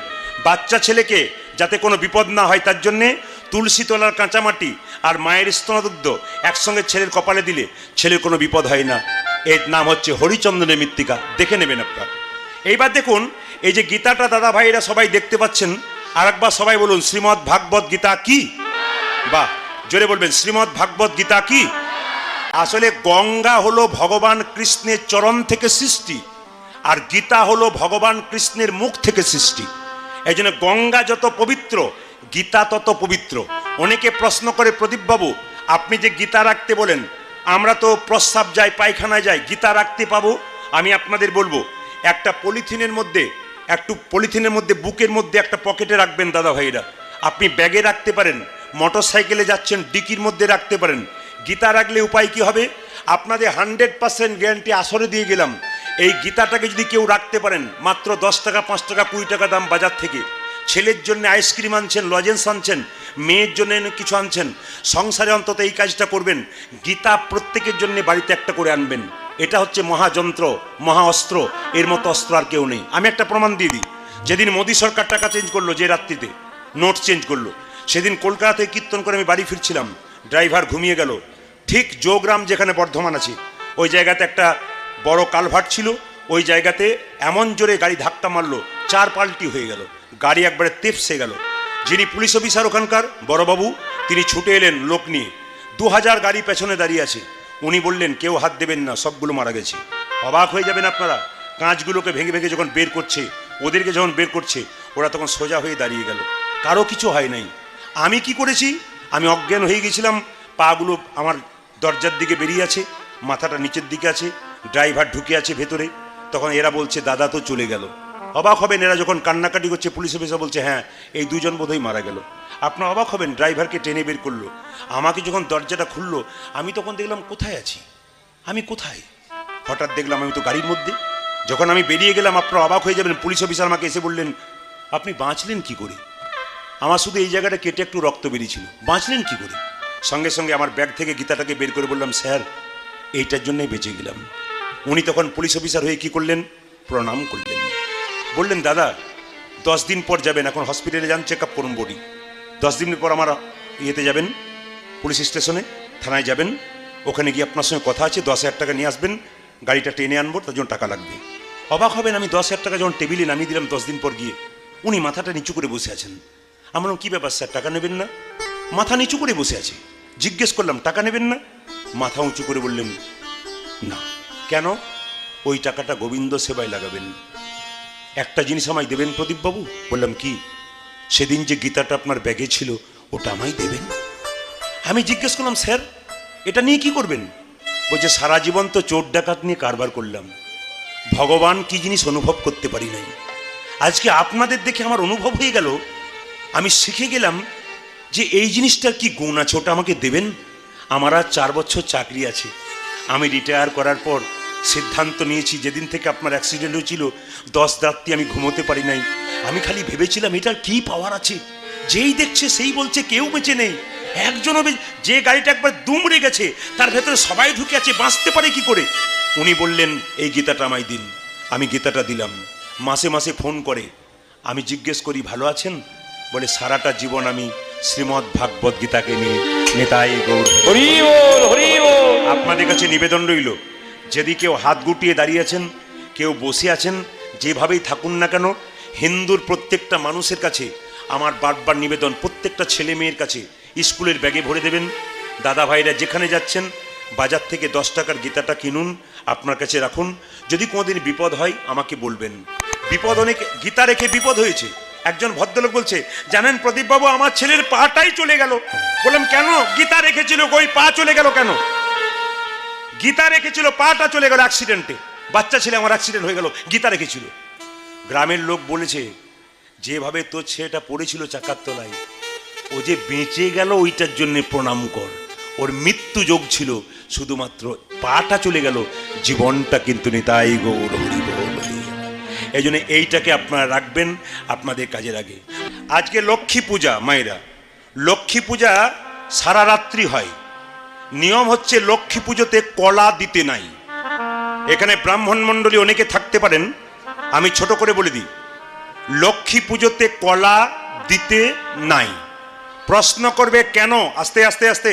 বাচ্চা ছেলেকে যাতে কোনো বিপদ না হয় তার জন্যে তুলসী তলার কাঁচামাটি আর মায়ের স্তনদুগ্ধ একসঙ্গে ছেলের কপালে দিলে ছেলের কোনো বিপদ হয় না। এর নাম হচ্ছে হরিচন্দনের মৃত্তিকা। দেখে নেবেন আপনার। এইবার দেখুন, এই যে গীতাটা দাদা ভাইরা সবাই দেখতে পাচ্ছেন, আর একবার সবাই বলুন, শ্রীমদ্ ভাগবত গীতা কি? বাহ, জোরে বলবেন, শ্রীমদ্ ভাগবত গীতা কি? আসলে গঙ্গা হলো ভগবান কৃষ্ণের চরণ থেকে সৃষ্টি, আর গীতা হলো ভগবান কৃষ্ণের মুখ থেকে সৃষ্টি। এই জন্য গঙ্গা যত পবিত্র, গীতা তত পবিত্র। অনেকে প্রশ্ন করে, প্রদীপবাবু আপনি যে গীতা রাখতে বলেন, আমরা তো প্রস্রাব যাই, পায়খানায় যাই, গীতা রাখতে পাবো? আমি আপনাদের বলবো, একটা পলিথিনের মধ্যে একটু পলিথিনের মধ্যে বুকের মধ্যে একটা পকেটে রাখবেন দাদা ভাইরা। আপনি ব্যাগে রাখতে পারেন, মোটর সাইকেলে যাচ্ছেন ডিকির মধ্যে রাখতে পারেন। গীতা রাখলে উপায় কি হবে? আপনাদের 100% গ্যারান্টি আসরে দিয়ে গেলাম, এই গীতাটাকে যদি কেউ রাখতে পারেন, মাত্র 10 টাকা 5 টাকা 20 টাকা দাম বাজার থেকে। ছেলের জন্য আইসক্রিম আনছেন, লজেন্স আনছেন, মেয়ের জন্য কিছু আনছেন, সংসারে অন্তত এই কাজটা করবেন। গীতা প্রত্যেকের জন্য বাড়িতে একটা করে আনবেন। এটা হচ্ছে মহাযন্ত্র, মহা অস্ত্র, এর মতো অস্ত্র আর কেউ নেই। আমি একটা প্রমাণ দিয়ে দিই। যেদিন মোদী সরকার টাকা চেঞ্জ করলো, যে রাত্রিতে নোট চেঞ্জ করলো, সেদিন কলকাতাতে কীর্তন করে আমি বাড়ি ফিরছিলাম, ড্রাইভার ঘুমিয়ে গেল। ঠিক যোগগ্রাম যেখানে বর্ধমান আছে, ওই জায়গাতে একটা বড় কালভার্ট ছিল, ওই জায়গাতে এমন জোরে গাড়ি ধাক্কা মারলো, 4 পাল্টি হয়ে গেল, গাড়ি একবারে তেপসে গেল। যিনি পুলিশ অফিসার ওখানকার বড়বাবু, তিনি ছুটে এলেন লোক নিয়ে, 2000 গাড়ি পেছনে দাঁড়িয়ে আছে। উনি বললেন কেউ হাত দেবেন না, সবগুলো মারা গেছে। অবাক হয়ে যাবেন আপনারা, কাঁচগুলোকে ভেঙে ভেঙে যখন বের করছে, ওদেরকে যখন বের করছে, ওরা তখন সোজা হয়ে দাঁড়িয়ে গেল, কারো কিছু হয় নাই। আমি কি করেছি? আমি অজ্ঞান হয়ে গেছিলাম, পাগুলো আমার দরজার দিকে বেরিয়ে আছে, মাথাটা নিচের দিকে আছে, ড্রাইভার ঢুকে আছে ভেতরে। তখন এরা বলছে দাদা তো চলে গেল। অবাক হবেন, এরা যখন কান্নাকাটি করছে, পুলিশ অফিসার বলছে হ্যাঁ এই 2 জন বোধহয় মারা গেল। আপনার অবাক হবেন, ড্রাইভারকে টেনে বের করলো। আমাকে যখন দরজাটা খুললো, আমি তখন দেখলাম কোথায় আছি, আমি কোথায়? হঠাৎ দেখলাম আমি তো গাড়ির মধ্যে। যখন আমি বেরিয়ে গেলাম, আপনারা অবাক হয়ে যাবেন, পুলিশ অফিসার আমাকে এসে বললেন আপনি বাঁচলেন কি করে? আমার শুধু এই জায়গাটা কেটে একটু রক্ত বেরিয়েছিল, বাঁচলেন কি করে? সঙ্গে সঙ্গে আমার ব্যাগ থেকে গীতাটাকে বের করে বললাম স্যার এইটার জন্যই বেঁচে গেলাম। উনি তখন পুলিশ অফিসার হয়ে কি করলেন? প্রণাম করলেন, বললেন দাদা 10 দিন পর যাবেন, এখন হসপিটালে যান, চেক আপ করুন বডি। 10 দিন পর আমার ইয়েতে যাবেন, পুলিশ স্টেশনে, থানায় যাবেন, ওখানে গিয়ে আপনার সঙ্গে কথা আছে, 10,000 টাকা নিয়ে আসবেন, গাড়িটা টেনে আনবো, তার জন্য টাকা লাগবে। অবাক হবেন, আমি 10,000 টাকা যখন টেবিলে নামিয়ে দিলাম 10 দিন পর গিয়ে, উনি মাথাটা নিচু করে বসে আছেন। আমার কি ব্যাপার স্যার, টাকা নেবেন না? মাথা নিচু করে বসে আছে। জিজ্ঞেস করলাম টাকা নেবেন না? মাথা উঁচু করে বললেন না। কেন? ওই টাকাটা গোবিন্দ সেবায় লাগাবেন। একটা জিনিস আমায় দেবেন প্রদীপবাবু। বললাম কি? সেদিন যে গীতাটা আপনার ব্যাগে ছিল ওটা আমায় দেবেন। আমি জিজ্ঞেস করলাম স্যার এটা নিয়ে কি করবেন? বলছে সারা জীবন তো চোর ডাকাত নিয়ে কারবার করলাম, ভগবান কি জিনিস অনুভব করতে পারি নাই। আজকে আপনাদের দেখে আমার অনুভব হয়ে গেল, আমি শিখে গেলাম যে এই জিনিসটার কি গুণ আছে, ওটা আমাকে দেবেন। আমার আর 4 বছর চাকরি আছে। আমি রিটায়ার করার পর সিদ্ধান্ত নিয়েছি, যেদিন থেকে আপনার অ্যাক্সিডেন্ট হয়েছিল 10 রাত্রি আমি ঘুমোতে পারি নাই। আমি খালি ভেবেছিলাম এটার কি পাওয়ার আছে, যেই দেখছে সেই বলছে কেউ বেঁচে নেই, একজনও যে গাড়িটা একবার দুমড়ে গেছে তার ভেতরে সবাই ঢুকে আছে, বাঁচতে পারে কি করে? উনি বললেন এই গীতাটা আমায় দিন। আমি গীতাটা দিলাম। মাসে মাসে ফোন করে, আমি জিজ্ঞেস করি ভালো আছেন? বলে সারাটা জীবন আমি শ্রীমদ্ ভাগবত গীতাকে নিয়ে নেতাই গৌর। হরি বল, হরি বল। আপনাদের কাছে নিবেদন রইল, যদি কেউ হাত গুটিয়ে দাঁড়িয়ে আছেন, কেউ বসে আছেন, যেভাবেই থাকুন না কেন, হিন্দুর প্রত্যেকটা মানুষের কাছে আমার বারবার নিবেদন, প্রত্যেকটা ছেলে মেয়ের কাছে স্কুলের ব্যাগে ভরে দেবেন। দাদা ভাইরা যেখানে যাচ্ছেন বাজার থেকে 10 টাকার গীতাটা কিনুন, আপনার কাছে রাখুন। যদি কোনোদিন বিপদ হয় আমাকে বলবেন। বিপদ অনেক, গীতা রেখে বিপদ হয়েছে। একজন ভদ্রলোক বলছে জানেন প্রদীপবাবু আমার ছেলের পাটাই চলে গেল। বললাম কেন? গীতা রেখেছিল, ওই পা চলে গেল কেন? গীতা রেখেছিল, পাটা চলে গেল অ্যাক্সিডেন্টে। বাচ্চা ছেলে আমার অ্যাক্সিডেন্ট হয়ে গেল, গীতা রেখেছিল। গ্রামের লোক বলেছে যেভাবে তোর ছেলেটা পড়েছিল চাকার তলায়, ও যে বেঁচে গেল ওইটার জন্য প্রণাম কর। ওর মৃত্যু যোগ ছিল, শুধুমাত্র পাটা চলে গেল, জীবনটা কিন্তু নিতাই গৌর হরি বল। এই জন্য এইটাকে আপনারা রাখবেন আপনাদের কাজের আগে। আজকে লক্ষ্মী পূজা, মায়েরা লক্ষ্মী পূজা সারা রাত্রি হয়। নিয়ম হচ্ছে লক্ষ্মী পুজোতে কলা দিতে নাই। এখানে ব্রাহ্মণ মণ্ডলী অনেকে থাকতে পারেন, আমি ছোট করে বলে দিই, লক্ষ্মী পুজোতে কলা দিতে নাই। প্রশ্ন করবে কেন? আস্তে আস্তে আস্তে।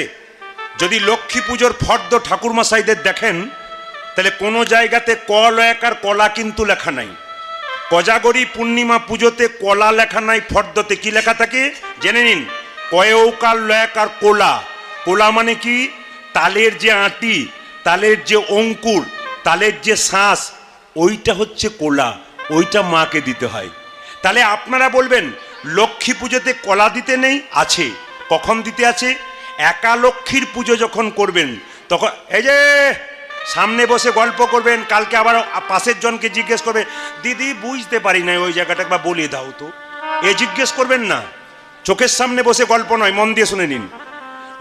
যদি লক্ষ্মী পুজোর ফর্দ ঠাকুরমশাইদের দেখেন, তাহলে কোনো জায়গাতে ক লয়কার কলা কিন্তু লেখা নাই। কোজাগরী পূর্ণিমা পুজোতে কলা লেখা নাই, ফর্দতে কি লেখা থাকে জেনে নিন, কয়ৌকার লয়কার কোলা। কোলা মানে কি? তালের যে আঁটি, তালের যে অঙ্কুর, তালের যে শ্বাস, ওইটা হচ্ছে কোলা, ওইটা মাকে দিতে হয়। তাহলে আপনারা বলবেন লক্ষ্মী পুজোতে কলা দিতে নেই? আছে। কখন দিতে আছে? একা লক্ষ্মীর পুজো যখন করবেন তখন, এই যে সামনে বসে গল্প করবেন, কালকে আবার পাশের জনকে জিজ্ঞেস করবে, দিদি বুঝতে পারি না ওই জায়গাটা একবার বলে দাও তো, এ জিজ্ঞেস করবেন না। চোখের সামনে বসে গল্প নয়, মন দিয়ে শুনে নিন।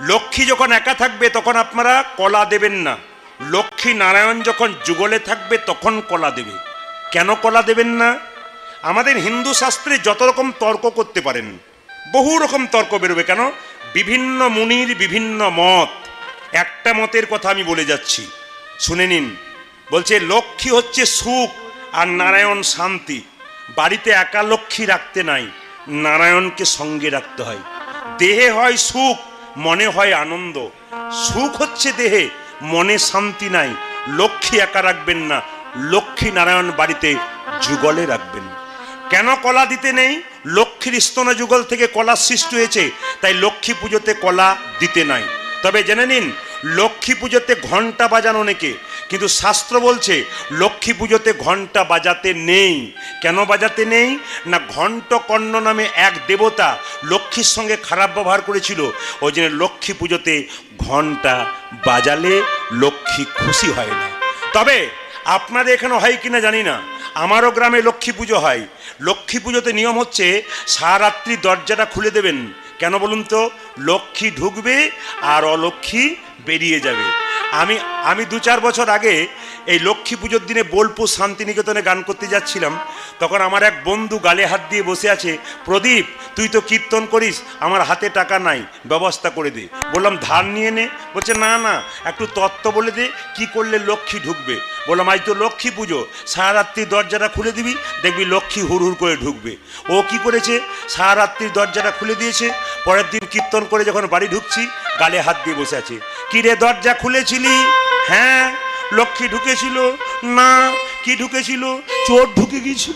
লক্ষ্মী যখন একা থাকবে তখন আপনারা কলা দেবেন না, লক্ষ্মী নারায়ণ যখন যুগলে থাকবে তখন কলা দেবে। কেন কলা দেবেন না? আমাদের হিন্দু শাস্ত্রে যত রকম তর্ক করতে পারেন, বহু রকম তর্ক বেরোবে, কেন? বিভিন্ন মুনির বিভিন্ন মত, একটা মতের কথা আমি বলে যাচ্ছি, শুনে নিন। বলছে লক্ষ্মী হচ্ছে সুখ আর নারায়ণ শান্তি। বাড়িতে একা লক্ষ্মী রাখতে নাই, নারায়ণকে সঙ্গে রাখতে হয়। দেহে হয় সুখ, মনে হয় আনন্দ। সুখ হচ্ছে দেহে, মনে শান্তি নাই। লক্ষ্মী একা রাখবেন না, লক্ষ্মী নারায়ণ বাড়িতে যুগলে রাখবেন। কেন কলা দিতে নেই? লক্ষ্মীর স্তন যুগল থেকে কলা সৃষ্টি হয়েছে, তাই লক্ষ্মী পুজোতে কলা দিতে নাই। তবে জেনে নিন, লক্ষ্মী পুজোতে ঘন্টা বাজানো অনেকে, কিন্তু শাস্ত্র বলছে লক্ষ্মী পুজোতে ঘন্টা বাজাতে নেই। কেন বাজাতে নেই? না, ঘণ্টকর্ণ নামে এক দেবতা লক্ষ্মীর সঙ্গে খারাপ ব্যবহার করেছিল, ওই জন্য লক্ষ্মী পুজোতে ঘন্টা বাজালে লক্ষ্মী খুশি হয় না। তবে আপনাদের এখানে হয় কিনা জানি না, আমারও গ্রামে লক্ষ্মী পুজো হয়। লক্ষ্মী পুজোতে নিয়ম হচ্ছে সারারাত্রি দরজাটা খুলে দেবেন। কেন বলুন তো? লক্ষ্মী ঢুকবে আর অলক্ষ্মী বেরিয়ে যাবে। আমি 2-4 বছর আগে এই লক্ষ্মী পুজোর দিনে বোলপুর শান্তিনিকেতনে গান করতে যাচ্ছিলাম, তখন আমার এক বন্ধু গালে হাত দিয়ে বসে আছে, প্রদীপ তুই তো কীর্তন করিস, আমার হাতে টাকা নাই, ব্যবস্থা করে দে। বললাম ধার নিয়ে নে। বলছে না না, একটু তত্ত্ব বলে দে, কি করলে লক্ষ্মী ঢুকবে। বললাম আজ তো লক্ষ্মী পুজো, সারারাত্রি দরজাটা খুলে দিবি, দেখবি লক্ষ্মী হুড় হুড় করে ঢুকবে। ও কি করেছে, সারারাত্রির দরজাটা খুলে দিয়েছে। পরের দিন কীর্তন করে যখন বাড়ি ঢুকছি, গালে হাত দিয়ে বসে আছে। কি রে, দরজা খুলেছিলি? হ্যাঁ। লক্ষ্মী ঢুকেছিল? না। কি ঢুকেছিল? চোর ঢুকে গিয়েছিল।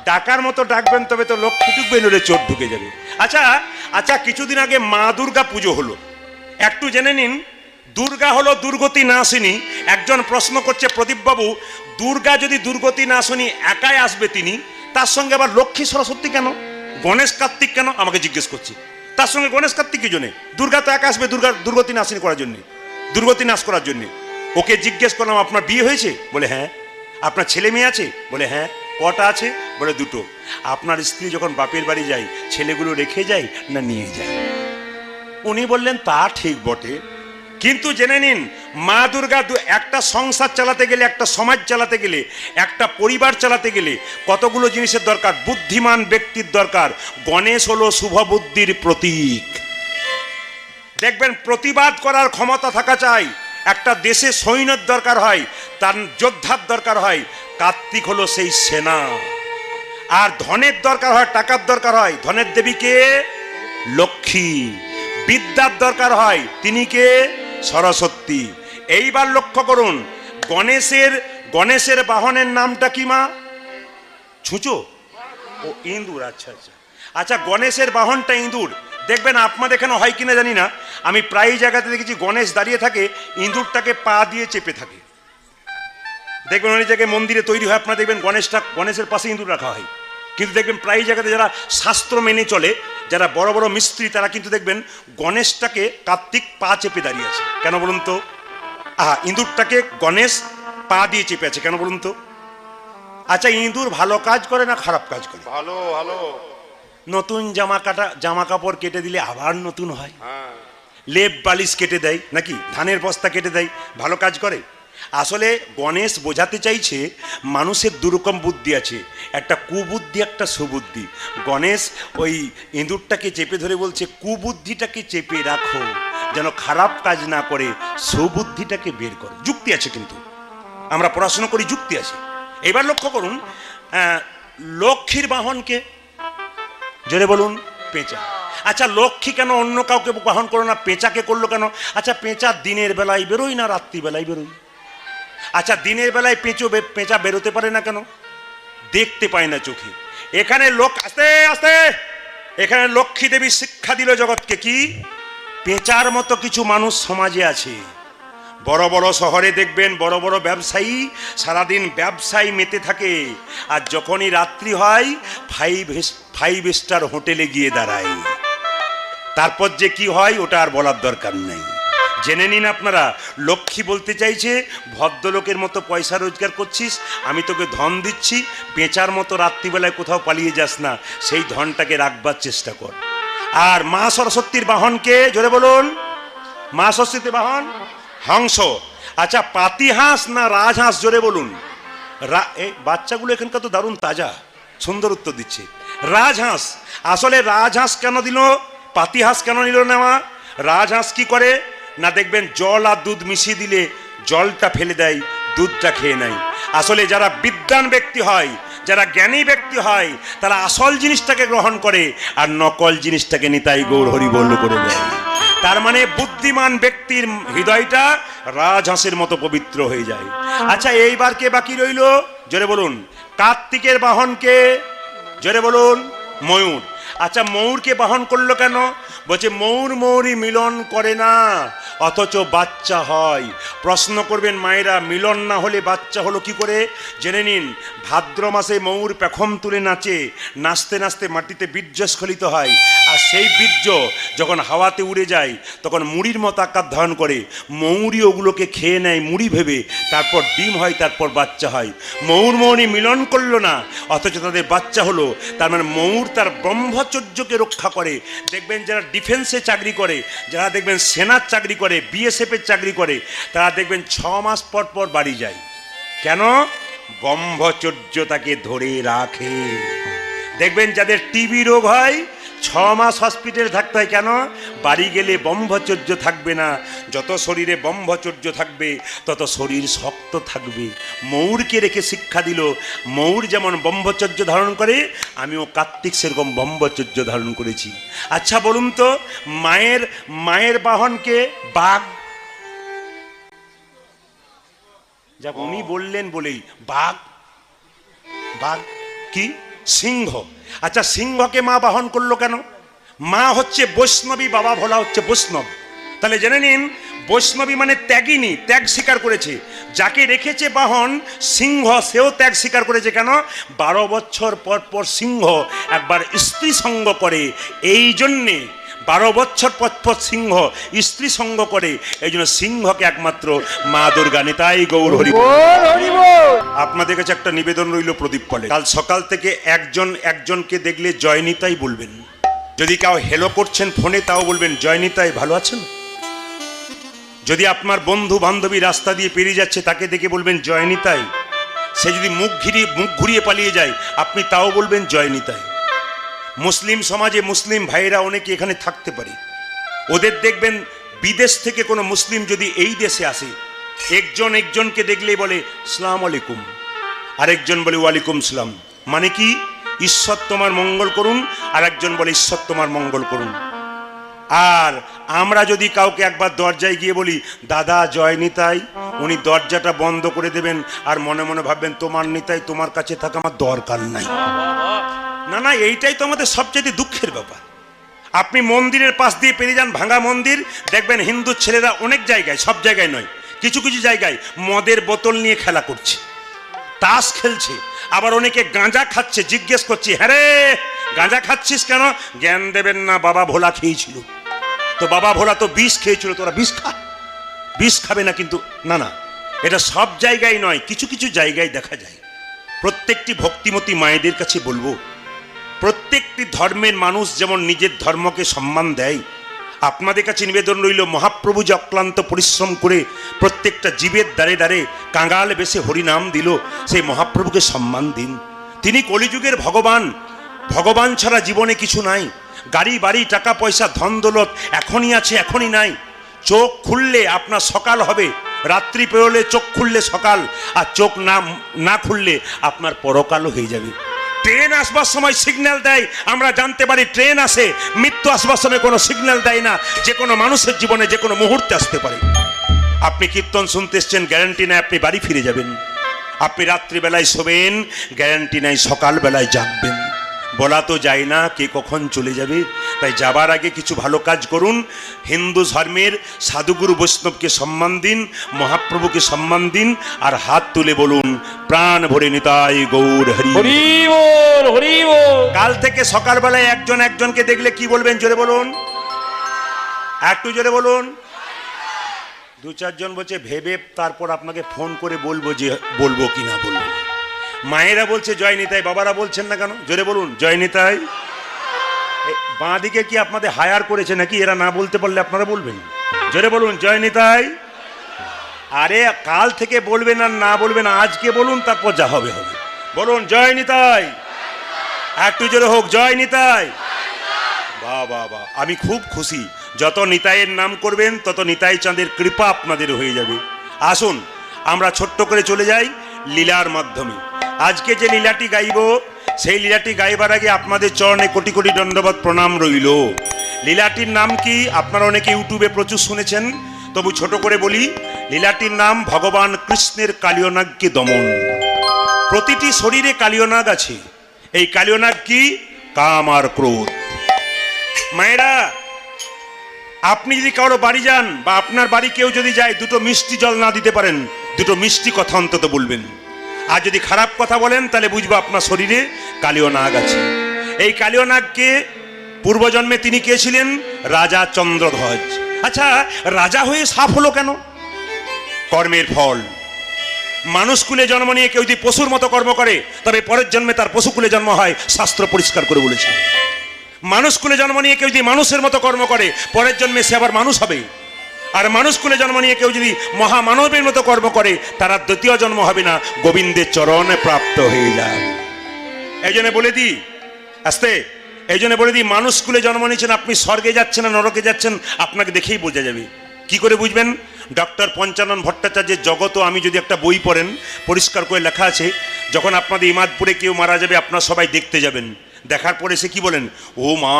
ডাকার মতো ডাকবেন তবে তো লক্ষ্মী ঢুকবে, নইলে চোর ঢুকে যাবে। আচ্ছা আচ্ছা, কিছুদিন আগে মা দুর্গা পুজো হলো, একটু জেনে নিন। দুর্গা হলো দুর্গতি নাশিনী। একজন প্রশ্ন করছে, প্রদীপবাবু দুর্গা যদি দুর্গতি নাশিনী একাই আসবে তিনি, তার সঙ্গে আবার লক্ষ্মী সরস্বতী কেন, গণেশ কার্তিক কেন? আমাকে জিজ্ঞেস করছি। তার সঙ্গে গণেশ কার্তিক কি জন্যে? দুর্গা তো একা আসবে দুর্গতি নাশিনী করার জন্যে, দুর্গতি নাশ করার জন্যে। ওকে জিজ্ঞেস করলাম আপনার বিয়ে হয়েছে? বলে হ্যাঁ। আপনার ছেলে মেয়ে আছে? বলে হ্যাঁ। কটা আছে? বলে 2টো। আপনার স্ত্রী যখন বাপের বাড়ি যায়, ছেলেগুলো রেখে যায় না নিয়ে যায়? উনি বললেন তা ঠিক বটে, কিন্তু জেনে নিন মা দুর্গা একটা সংসার চালাতে গেলে, একটা সমাজ চালাতে গেলে, একটা পরিবার চালাতে গেলে কতগুলো জিনিসের দরকার। বুদ্ধিমান ব্যক্তির দরকার। গণেশ হলো শুভ বুদ্ধির প্রতীক। দেখবেন প্রতিবাদ করার ক্ষমতা থাকা চাই। একটা দেশে সৈন্যের দরকার হয়, তার যোদ্ধার দরকার হয়। কার্তিক হলো সেই সেনা। আর ধনের দরকার হয়, টাকার দরকার হয়। ধনের দেবীকে লক্ষ্মী। বিদ্যার দরকার হয়, তিনি কে? সরস্বতী। এইবার লক্ষ্য করুন, গণেশের বাহনের নামটা কি মা? ছুঁচো? ও ইঁদুর। আচ্ছা আচ্ছা আচ্ছা, গণেশের বাহনটা ইঁদুর। দেখবেন আপনাদের এখানে হয় কিনা জানি না, আমি প্রায় জায়গাতে দেখেছি গণেশ দাঁড়িয়ে থাকে, ইঁদুরটাকে পা দিয়ে চেপে থাকে। দেখবেন অনেক জায়গায় মন্দিরে তৈরি হয়, আপনারা দেখবেন গণেশের পাশে ইঁদুর রাখা হয়। কিন্তু দেখবেন প্রায় জায়গাতে যারা শাস্ত্র মেনে চলে, যারা বড় বড় মিস্ত্রি, তারা কিন্তু দেখবেন গণেশটাকে কার্তিক পা চেপে দাঁড়িয়ে আছে। কেন বলুন তো? ইঁদুরটাকে গণেশ পা দিয়ে চেপে আছে, কেন বলুন তো? আচ্ছা, ইঁদুর ভালো কাজ করে না খারাপ কাজ করে? ভালো ভালো। নতুন জামা কাপড় কেটে দিলে আবার নতুন হয়। লেপ বালিশ কেটে দেয়, নাকি ধানের বস্তা কেটে দেয়, ভালো কাজ করে? আসলে গণেশ বোঝাতে চাইছে মানুষের দুরকম বুদ্ধি আছে, একটা কুবুদ্ধি, একটা সুবুদ্ধি। গণেশ ওই ইঁদুরটাকে চেপে ধরে বলছে কুবুদ্ধিটাকে চেপে রাখো, যেন খারাপ কাজ না করে, সুবুদ্ধিটাকে বের করো। যুক্তি আছে, কিন্তু আমরা পড়াশোনা করি, যুক্তি আছে। এবার লক্ষ্য করুন, লক্ষ্মীর বাহনকে জোরে বলুন? পেঁচা। আচ্ছা, লক্ষ্মী কেন অন্য কাউকে বাহন করো না, পেঁচাকে করলো কেন? আচ্ছা, পেঁচা দিনের বেলায় বেরোয় না রাত্রিবেলায় বেরোয়? আচ্ছা, দিনের বেলায় পেঁচা বেরোতে পারে না কেন? দেখতে পায় না চোখে। এখানে আস্তে আস্তে এখানে লক্ষ্মী দেবী শিক্ষা দিল জগৎকে, কি পেঁচার মতো কিছু মানুষ সমাজে আছে। বড় বড় শহরে দেখবেন বড় বড় ব্যবসায়ী সারাদিন ব্যবসায় মেতে থাকে, আর যখনই রাত্রি হয় 5 স্টার হোটেলে গিয়ে দাঁড়ায়। তারপর যে কি হয় ওটা আর বলার দরকার নেই। জেনে নিন আপনারা, লক্ষ্মী বলতে চাইছে ভদ্রলোকের মতো পয়সা রোজগার করছিস, আমি তোকে ধন দিচ্ছি, পেঁচার মতো রাত্রিবেলায় কোথাও পালিয়ে যাস না, সেই ধনটাকে রাখবার চেষ্টা কর। আর মা সরস্বতীর বাহনকে জোরে বলুন, মা সরস্বতীর বাহন হংস। আচ্ছা, পাতিহাঁস না রাজহাঁস, জোরে বলুন। এই বাচ্চাগুলো এখানকার তো দারুণ তাজা, সুন্দর উত্তর দিচ্ছে। রাজহাঁস। আসলে রাজহাঁস কেন দিল, পাতিহাঁস কেন নিল না? রাজহাঁস কি করে না, দেখবেন জল আর দুধ মিশিয়ে দিলে জলটা ফেলে দেয়, দুধটা খেয়ে নেয়। আসলে যারা বিদ্বান ব্যক্তি হয়, যারা জ্ঞানী ব্যক্তি হয়, তারা আসল জিনিসটাকে গ্রহণ করে আর নকল জিনিসটাকে নিতাই গৌর হরি বল করে দেয়। তার মানে বুদ্ধিমান ব্যক্তির হৃদয়টা রাজহাঁসের মতো পবিত্র হয়ে যায়। আচ্ছা, এইবার কে বাকি রইল, জোরে বলুন। কার্তিকের বাহনকে, জোরে বলুন। ময়ূর। আচ্ছা, ময়ূরকে বাহন করলো কেন? বলছে ময়ূর ময়ূরী মিলন করে না, অথচ বাচ্চা হয়। প্রশ্ন করবেন মায়েরা, মিলন না হলে বাচ্চা হলো কি করে? জেনে নিন, ভাদ্র মাসে ময়ূর পেখম তুলে নাচে, নাচতে নাচতে মাটিতে বীর্যস্খলিত হয়, আর সেই বীর্য যখন হাওয়াতে উড়ে যায় তখন মুড়ির মতো আকার ধারণ করে, ময়ূরী ওগুলোকে খেয়ে নেয় মুড়ি ভেবে, তারপর ডিম হয়, তারপর বাচ্চা হয়। ময়ূর ময়ূরী মিলন করলো না, অথচ তাদের বাচ্চা হলো। তার মানে ময়ূর তার ব্রহ্মচর্যকে রক্ষা করে। দেখবেন যারা ডিফেন্সে চাকরি করে, যারা দেখবেন সেনার চাকরি করে, বিএসএফের চাকরি করে, তারা দেখবেন 6 মাস পর পর বাড়ি যায়। কেন? ব্রহ্মচর্য তাকে ধরে রাখে। দেখবেন যাদের টিবি রোগ হয় 6 মাস হসপিটালে থাকতে হয়। কেন? বাড়ি গেলে ব্রহ্মচর্য থাকবে না। যত শরীরে ব্রহ্মচর্য থাকবে তত শরীর শক্ত থাকবে। ময়ূরকে রেখে শিক্ষা দিল, ময়ূর যেমন ব্রহ্মচর্য ধারণ করে, আমিও কার্তিক সেরকম ব্রহ্মচর্য ধারণ করেছি। আচ্ছা বলুন তো, মায়ের বাহনকে বাঘ। যা উনি বললেন বলেই বাঘ, বাঘ কি? সিংহ। আচ্ছা, সিংহকে মা বাহন করলো কেন? মা হচ্ছে বৈষ্ণবী, বাবা ভোলা হচ্ছে বৈষ্ণব। তাহলে জেনে নিন, বৈষ্ণবী মানে ত্যাগিনী, ত্যাগ স্বীকার করেছে। যাকে রেখেছে বাহন সিংহ, সেও ত্যাগ স্বীকার করেছে। কেন? 12 বছর পর পর সিংহ একবার স্ত্রী সঙ্গ করে, এই জন্যে 12 বছর পর পর সিংহ স্ত্রী সঙ্গ করে, এই জন্য সিংহকে একমাত্র মা দুর্গা নিতাই গৌর হরি। আপনাদের কাছে একটা নিবেদন রইল প্রদীপ কলে, কাল সকাল থেকে একজনকে দেখলে জয় নিতাই বলবেন। যদি কেউ হেলো করছেন ফোনে, তাও বলবেন জয় নিতাই, ভালো আছেন। যদি আপনার বন্ধু বান্ধবী রাস্তা দিয়ে পেরিয়ে যাচ্ছে, তাকে দেখে বলবেন জয় নিতাই। সে যদি মুখ ঘুরিয়ে পালিয়ে যায়, আপনি তাও বলবেন জয় নিতাই। মুসলিম সমাজে মুসলিম ভাইরা অনেকে এখানে থাকতে পারে, ওদের দেখবেন বিদেশ থেকে কোনো মুসলিম যদি এই দেশে আসে, একজনকে দেখলেই বলে আসসালামু আলাইকুম, আরেকজন বলে ওয়ালাইকুম সালাম। মানে কি? ঈশ্বর তোমার মঙ্গল করুন, আর একজন বলে ঈশ্বর তোমার মঙ্গল করুন। আর আমরা যদি কাউকে একবার দরজায় গিয়ে বলি দাদা জয় নিতাই, উনি দরজাটা বন্ধ করে দেবেন আর মনে মনে ভাববেন তোমার নিতাই, তোমার কাছে থাকা আমার দরকার নাই। না, এইটাই তো আমাদের সবচেয়ে দুঃখের ব্যাপার। আপনি মন্দিরের পাশ দিয়ে পেরিয়ে যান, ভাঙা মন্দির, দেখবেন হিন্দু ছেলেরা অনেক জায়গায়, সব জায়গায় নয়, কিছু কিছু জায়গায় মদের বোতল নিয়ে খেলা করছে, তাস খেলছে, আবার অনেকে গাঁজা খাচ্ছে। জিজ্ঞেস করছি, হ্যাঁ রে গাঁজা খাচ্ছিস কেন? জ্ঞান দেবেন না, বাবা ভোলা খেয়েছিল। তো বাবা ভোলা তো বিষ খেয়েছিল, তোরা বিষ খা, বিষ খাবে না। কিন্তু না, এটা সব জায়গায় নয়, কিছু কিছু জায়গায় দেখা যায়। প্রত্যেকটি ভক্তিমতী মায়েদের কাছে বলবো, প্রত্যেকটি ধর্মের মানুষ যেমন নিজের ধর্মকে সম্মান দেয়, আপনাদের কাছে নিবেদন রইল, মহাপ্রভু যে অক্লান্ত পরিশ্রম করে প্রত্যেকটা জীবের দ্বারে দ্বারে কাঙাল বেশে হরিনাম দিল, সেই মহাপ্রভুকে সম্মান দিন। তিনি কলিযুগের ভগবান। ভগবান ছাড়া জীবনে কিছু নাই। গাড়ি বাড়ি টাকা পয়সা ধন দৌলত এখনই আছে, এখনই নাই। চোখ খুললে আপনার সকাল হবে, রাত্রি পেরোলে চোখ খুললে সকাল, আর চোখ না খুললে আপনার পরকালও হয়ে যাবে। ট্রেন আসবার সময় সিগন্যাল দেয়, আমরা জানতে পারি ট্রেন আসে। মৃত্যু আসবার সময় কোনো সিগন্যাল দেয় না, যে কোনো মানুষের জীবনে যে কোনো মুহূর্তে আসতে পারে। আপনি কীর্তন শুনতে এসছেন, গ্যারান্টি নাই আপনি বাড়ি ফিরে যাবেন। আপনি রাত্রিবেলায় শোবেন, গ্যারান্টি নাই সকালবেলায় জাগবেন। বলা তো যায় না কে কখন চলে যাবে, তাই যাবার আগে কিছু ভালো কাজ করুন। হিন্দু ধর্মের সাধুগুরু বৈষ্ণবকে সম্মান দিন, মহাপ্রভুকে সম্মান দিন, আর হাত তুলে বলুন প্রাণ ভরে নিতাই গৌর হরি হরি বল, হরি বল। কাল থেকে সকালবেলায় একজনকে দেখলে কি বলবেন? জোরে বলুন, একটু জোরে বলুন। দু চারজন বলছে ভেবে তারপর আপনাকে ফোন করে বলবো যে বলবো কি না বলবো। মায়েরা বলছে জয় নিতাই, বাবারা বলছেন না কেন? জোরে বলুন জয় নিতাই। বাঁ দিকে কি আপনাদের হায়ার করেছে নাকি? এরা না বলতে পারলে আপনারা বলবেন। জোরে বলুন জয় নিতাই। আরে কাল থেকে বলবেন আর না বলবেন, আজকে বলুন, তারপর যা হবে হবে। বলুন জয় নিতাই, একটু জোরে হোক জয় নিতাই। বাহ বাহ বাহ, আমি খুব খুশি। যত নিতাইয়ের নাম করবেন তত নিতাই চাঁদের কৃপা আপনাদের হয়ে যাবে। আসুন আমরা ছোট্ট করে চলে যাই লীলার মাধ্যমে। আজকে যে লীলাটি গাইব সেই লীলাটি গাইবার আগে আপনাদের চরণে কোটি কোটি দণ্ডবত প্রণাম রইল। লীলাটির নাম কি? আপনারা অনেকে ইউটিউবে প্রচুর শুনেছেন, তবু ছোট করে বলি। লীলাটির নাম ভগবান কৃষ্ণের কালিয়নাগকে দমন। প্রতিটি শরীরে কালিয়নাগ আছে। এই কালিয়নাগ কি? কাম আর ক্রোধ। মায়েরা, আপনি যদি কারো বাড়ি যান বা আপনার বাড়ি কেউ যদি যায়, দুটো মিষ্টি জল না দিতে পারেন, দুটো মিষ্টি কথা অন্তত বলবেন। আর যদি খারাপ কথা বলেন তাহলে বুঝবো আপনার শরীরে কালীয় নাগ আছে। এই কালীয় নাগকে পূর্বজন্মে তিনি কে ছিলেন? রাজা চন্দ্রধ্বজ। আচ্ছা, রাজা হয়ে সাপ হলো কেন? কর্মের ফল। মানুষ কুলে জন্ম নিয়ে কেউ যদি পশুর মতো কর্ম করে তবে পরের জন্মে তার পশু কুলে জন্ম হয়, শাস্ত্র পরিষ্কার করে বলেছে। মানুষ কুলে জন্ম নিয়ে কেউ যদি মানুষের মতো কর্ম করে পরের জন্মে সে আবার মানুষ হবে। আর মানুষ কুলে জন্ম নিয়ে কেউ যদি মহামানবের মতো কর্ম করে তারা দ্বিতীয় জন্ম হবে না, গোবিন্দের চরণে প্রাপ্ত হয়ে যায়। এই জন্য বলে দিই আস্তে, এই জন্য বলে দিই, মানুষ কুলে জন্ম নিয়েছেন, আপনি স্বর্গে যাচ্ছেন না নরকে যাচ্ছেন আপনাকে দেখেই বোঝা যাবে। কি করে বুঝবেন? ডক্টর পঞ্চানন ভট্টাচার্যের জগত আমি যদি একটা বই পড়েন, পরিষ্কার করে লেখা আছে, যখন আপনাদের ইমাদপুরে কেউ মারা যাবে আপনারা সবাই দেখতে যাবেন। দেখার পরে সে কি বলেন? ও মা,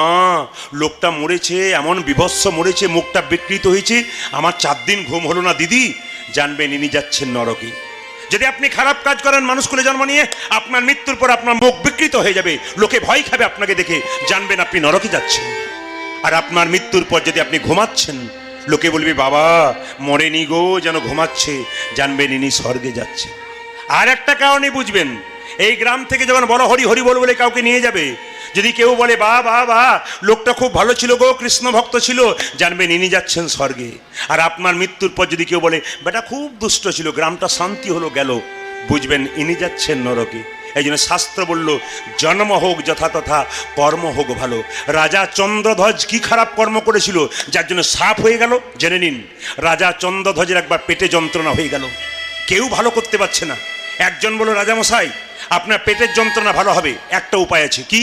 লোকটা মরেছে, এমন বিভৎস মরেছে, মুখটা বিকৃত হয়েছে, আমার 4 দিন ঘুম হলো না দিদি। জানবেন ইনি যাচ্ছেন নরকে। যদি আপনি খারাপ কাজ করেন মানুষ কুলে জন্ম নিয়ে, আপনার মৃত্যুর পর আপনার মুখ বিকৃত হয়ে যাবে, লোকে ভয় খাবে আপনাকে দেখে, জানবেন আপনি নরকে যাচ্ছেন। আর আপনার মৃত্যুর পর যদি আপনি ঘুমাচ্ছেন, লোকে বলবে বাবা মরেনি গো, যেন ঘুমাচ্ছে, জানবেন ইনি স্বর্গে যাচ্ছে। আর একটা কারণে বুঝবেন, এই গ্রাম থেকে যখন বড় হরি হরি বল বলে কাউকে নিয়ে যাবে, যদি কেউ বলে বা বা বা লোকটা খুব ভালো ছিল গো, কৃষ্ণ ভক্ত ছিল, জানবেন ইনি যাচ্ছেন স্বর্গে। আর আপনার মৃত্যুর পর যদি কেউ বলে বেটা খুব দুষ্ট ছিল, গ্রামটা শান্তি হলো গেল, বুঝবেন ইনি যাচ্ছেন নরকে। এই জন্য শাস্ত্র বলল জন্ম হোক যথা তথা, কর্ম হোক ভালো। রাজা চন্দ্রধ্বজ কি খারাপ কর্ম করেছিল যার জন্য সাপ হয়ে গেল? জেনে নিন, রাজা চন্দ্রধ্বজের একবার পেটে যন্ত্রণা হয়ে গেল, কেউ ভালো করতে পারছে না। একজন বলল রাজামশাই আপনার পেটের যন্ত্রণা ভালো হবে, একটা উপায় আছে। কি?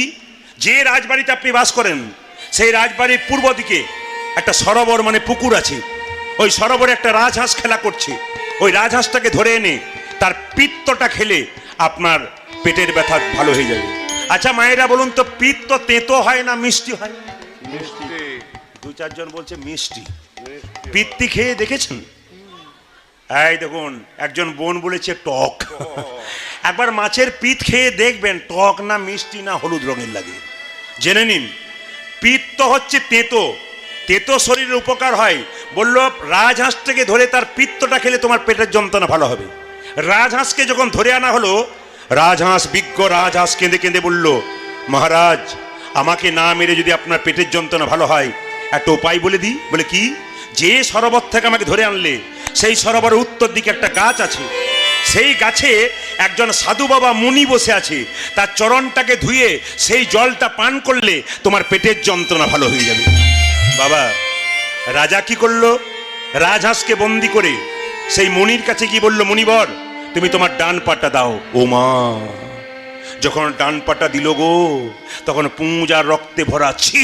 যে রাজবাড়িতে আপনি বাস করেন সেই রাজবাড়ির পূর্ব দিকে একটা সরোবর মানে পুকুর আছে, ওই সরোবরে একটা রাজহাঁস খেলা করছে, ওই রাজহাঁসটাকে ধরে এনে তার পিত্তটা খেলে আপনার পেটের ব্যথা ভালো হয়ে যাবে। আচ্ছা মায়েরা বলুন তো, পিত্ত তেতো হয় না মিষ্টি হয়? দু চারজন বলছে মিষ্টি। পিত্তি খেয়ে দেখেছেন? এই দেখুন, একজন বোন বলেছে টক। একবার মাছের পিত্ত খেয়ে দেখবেন টক না মিষ্টি না হলুদ রঙের লাগে। জেনে নিন, পিত্ত হচ্ছে তেতো, তেতো শরীরের উপকার হয়। বলল রাজহাঁসটাকে ধরে তার পিত্তটা খেলে তোমার পেটের যন্ত্রণা ভালো হবে। রাজহাঁসকে যখন ধরে আনা হলো, রাজহাঁস, বিজ্ঞ রাজহাঁস কেঁদে কেঁদে বলল মহারাজ আমাকে না মেরে যদি আপনার পেটের যন্ত্রণা ভালো হয় একটা উপায় বলে দিই। বলে কি? যে সরোবর থেকে আমাকে ধরে আনলে সেই সরোবরের উত্তর দিকে একটা গাছ আছে, সেই গাছে একজন সাধু বাবা মুনি বসে আছে, তার চরণটাকে ধুয়ে সেই জলটা পান করলে তোমার পেটের যন্ত্রণা ভালো হয়ে যাবে। বাবা, রাজা কি করলো? রাজহাঁসকে বন্দি করে সেই মুনির কাছে কি বলল, মুনিবর তুমি তোমার ডান পাটা দাও। ও মা, যখন ডান পাটা দিল গো, তখন পুঁজ আর রক্তে ভরা, ছি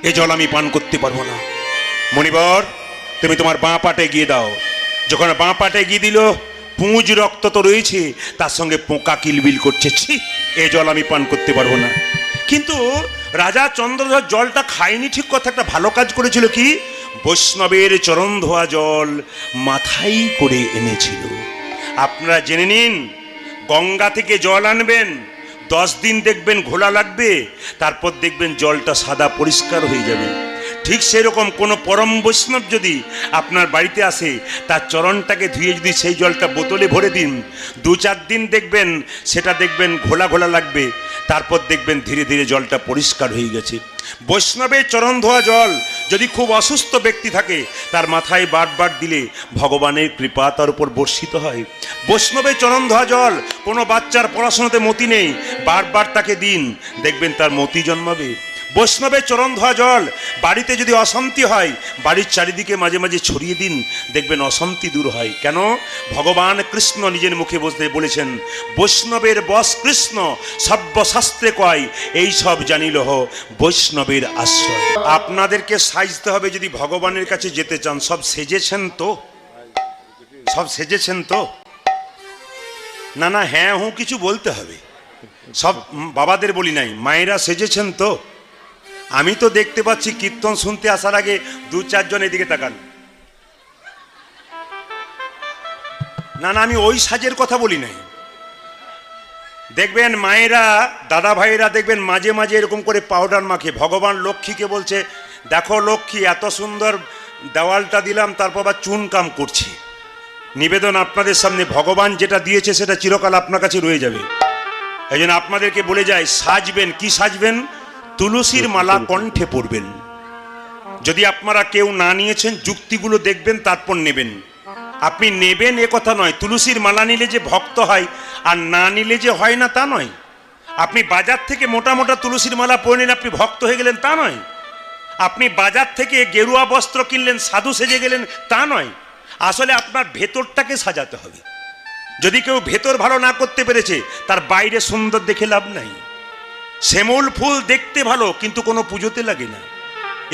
এ জল আমি পান করতে পারবো না। মণিবর তুমি তোমার বাঁ পাটে গিয়ে দাও। যখন বাঁ পাটে গিয়ে দিল, পুঁজ রক্ত তো রয়েছে, তার সঙ্গে পোকা কিলবিল করছে, ছি এ জল আমি পান করতে পারবো না। কিন্তু রাজা চন্দ্রধ্বজ জলটা খায়নি ঠিক কথা, একটা ভালো কাজ করেছিল। কি? বৈষ্ণবের চরণ ধোয়া জল মাথায় করে এনেছিল। আপনারা জেনে নিন, গঙ্গা থেকে জল আনবেন, 10 দিন দেখবেন ঘোলা লাগবে, তারপর দেখবেন জলটা সাদা পরিষ্কার হয়ে যাবে। ঠিক সেরকম কোনো পরম বৈষ্ণব যদি আপনার বাড়িতে আসে, তার চরণটাকে ধুয়ে যদি সেই জলটা বোতলে ভরে দিন, 2-4 দিন দেখবেন সেটা দেখবেন ঘোলা ঘোলা লাগবে, তারপর দেখবেন ধীরে ধীরে জলটা পরিষ্কার হয়ে গেছে। বৈষ্ণবের চরণ ধোয়া জল যদি খুব অসুস্থ ব্যক্তি থাকে তার মাথায় বারবার দিলে ভগবানের কৃপা তার উপর বর্ষিত হয়। বৈষ্ণবের চরণ ধোয়া জল, কোনো বাচ্চার পড়াশোনাতে মতি নেই, বারবার তাকে দিন, দেখবেন তার মতি জন্মাবে। বৈষ্ণবের চরণ ধোয়া জল বাড়িতে যদি অশান্তি হয় বাড়ির চারিদিকে মাঝে মাঝে ছড়িয়ে দিন, দেখবেন অশান্তি দূর হয়। কেন? ভগবান কৃষ্ণ নিজের মুখে বলেছেন, বৈষ্ণবের বশ কৃষ্ণ সর্বশাস্ত্রে কয়, এই সব জানিলহ বৈষ্ণবের আশ্রয়। আপনাদেরকে সাজতে হবে যদি ভগবানের কাছে যেতে চান। সব সেজেছেন তো? সব সেজেছেন তো? না না, হ্যাঁ হুঁ কিছু বলতে হবে। সব বাবাদের বলি নাই, মায়েরা সেজেছেন তো? আমি তো দেখতে পাচ্ছি কীর্তন শুনতে আসার আগে 2-4 জন এদিকে তাকান। না না, আমি ওই সাজের কথা বলি নাই। দেখবেন মায়েরা, দাদা ভাইয়েরা দেখবেন মাঝে মাঝে এরকম করে পাউডার মাখে। ভগবান লক্ষ্মীকে বলছে, দেখো লক্ষ্মী, এত সুন্দর দেওয়ালটা দিলাম, তারপর আবার চুনকাম করছি। নিবেদন আপনাদের সামনে, ভগবান যেটা দিয়েছে সেটা চিরকাল আপনার কাছে রয়ে যাবে। এই জন্য আপনাদেরকে বলে যায়, সাজবেন। কি সাজবেন? তুলসীর মালা কণ্ঠে পরবেন। যদি আপনারা কেউ না নিয়েছেন, যুক্তিগুলো দেখবেন, তারপর নেবেন। আপনি নেবেন এ কথা নয়। তুলসীর মালা নিলে যে ভক্ত হয় আর না নিলে যে হয় না তা নয়। আপনি বাজার থেকে মোটা মোটা তুলসীর মালা পরে নিন, আপনি ভক্ত হয়ে গেলেন তা নয়। আপনি বাজার থেকে গেরুয়া বস্ত্র কিনলেন, সাধু সেজে গেলেন তা নয়। আসলে আপনার ভেতরটাকে সাজাতে হবে। যদি কেউ ভেতর ভালো না করতে পেরেছে, তার বাইরে সুন্দর দেখে লাভ নাই। শ্যামল ফুল দেখতে ভালো, কিন্তু কোনো পুজোতে লাগে না।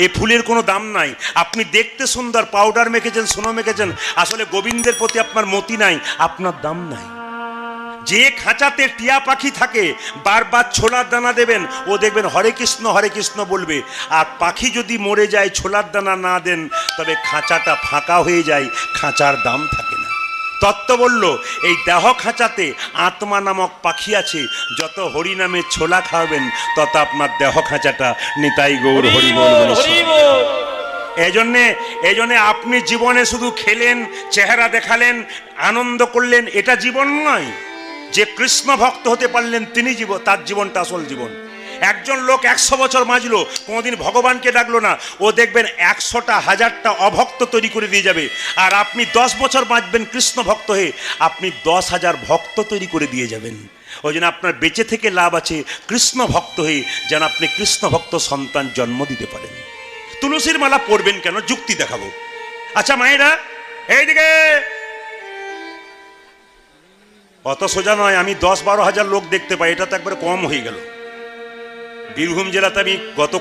এই ফুলের কোনো দাম নাই। আপনি দেখতে সুন্দর, পাউডার মেখেছেন, সোনা মেখেছেন, আসলে গোবিন্দের প্রতি আপনার মতি নাই, আপনার দাম নাই। যে খাঁচাতে টিয়া পাখি থাকে, বারবার ছোলার দানা দেবেন, ও দেখবেন হরে কৃষ্ণ বলবে। আর পাখি যদি মরে যায়, ছোলার দানা না দেন, তবে খাঁচাটা ফাঁকা হয়ে যায়, খাঁচার দাম থাকে না। তত্ত্ব বলল, এই দেহ খাঁচাতে আত্মা নামক পাখি আছে, যত হরি নামে ছোলা খাওয়াবেন তত আপনার দেহ খাঁচাটা নিতাই গৌর হরি বল। এই জন্যে আপনি জীবনে শুধু খেলেন, চেহারা দেখালেন, আনন্দ করলেন, এটা জীবন নয়। যে কৃষ্ণ ভক্ত হতে পারলেন তিনি তার জীবনটা আসল জীবন। একজন লোক 100 বছর বাঁচলো, কোনোদিন ভগবানকে ডাকলো না, ও দেখবেন 100টা 1000টা অভক্ত তৈরি করে দিয়ে যাবে। আর আপনি 10 বছর বাঁচবেন কৃষ্ণ ভক্ত হয়ে, আপনি 10,000 ভক্ত তৈরি করে দিয়ে যাবেন। ওই জন্য আপনার বেঁচে থেকে লাভ আছে কৃষ্ণ ভক্ত হয়ে, যেন আপনি কৃষ্ণ ভক্ত সন্তান জন্ম দিতে পারেন। তুলসীর মালা পরবেন কেন? যুক্তি দেখাবো। আচ্ছা মায়েরা এইদিকে, অত সোজা নয়। আমি 10-12 হাজার লোক দেখতে পাই, এটা তো একবারে কম হয়ে গেল। বীরভূম জেলাতে আমি গত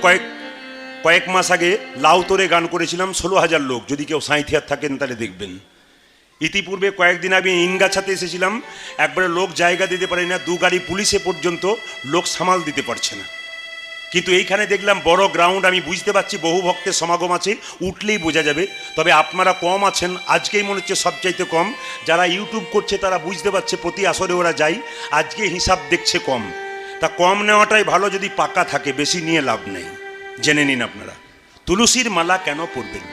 কয়েক মাস আগে লাউতরে গান করেছিলাম, 16,000 লোক। যদি কেউ সাঁইথিয়ার থাকেন তাহলে দেখবেন। ইতিপূর্বে কয়েকদিন আমি ইনগাছাতে এসেছিলাম, একবারে লোক জায়গা দিতে পারে না, 2 গাড়ি পুলিশে পর্যন্ত লোক সামাল দিতে পারছে না। কিন্তু এইখানে দেখলাম বড় গ্রাউন্ড, আমি বুঝতে পারছি বহু ভক্তের সমাগম আছে, উঠলেই বোঝা যাবে। তবে আপনারা কম আছেন, আজকেই মনে হচ্ছে সবচাইতে কম। যারা ইউটিউব করছে তারা বুঝতে পারছে প্রতি আসরে ওরা যায়, আজকে হিসাব দেখছে কম। তা কম নেওয়াটাই ভালো, যদি পাকা থাকে, বেশি নিয়ে লাভ নেই। জেনে নিন আপনারা তুলসীর মালা কেন পরবেন।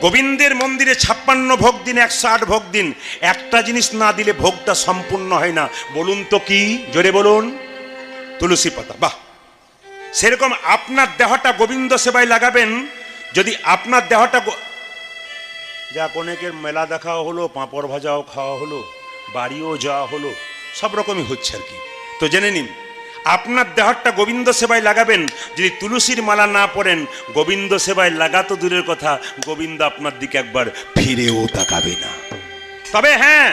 গোবিন্দের মন্দিরে 56 ভোগ দিন, 108 ভোগ দিন, একটা জিনিস না দিলে ভোগটা সম্পূর্ণ হয় না। বলুন তো কি? জোরে বলুন। তুলসী পাতা। বাহ! সেরকম আপনার দেহটা গোবিন্দ সেবায় লাগাবেন। যদি আপনার দেহটা যা অনেকের মেলা দেখাও হলো, পাঁপড় ভাজাও খাওয়া হলো, বাড়িও যাওয়া হলো, সব রকমই হচ্ছে আর কি। তো জেনে নিন, আপনার দেহটা গোবিন্দ সেবায় লাগাবেন। যদি তুলসীর মালা না পড়েন, গোবিন্দ সেবায় লাগা তো দূরের কথা, গোবিন্দ আপনার দিকে একবার ফিরেও তাকাবে না। তবে হ্যাঁ,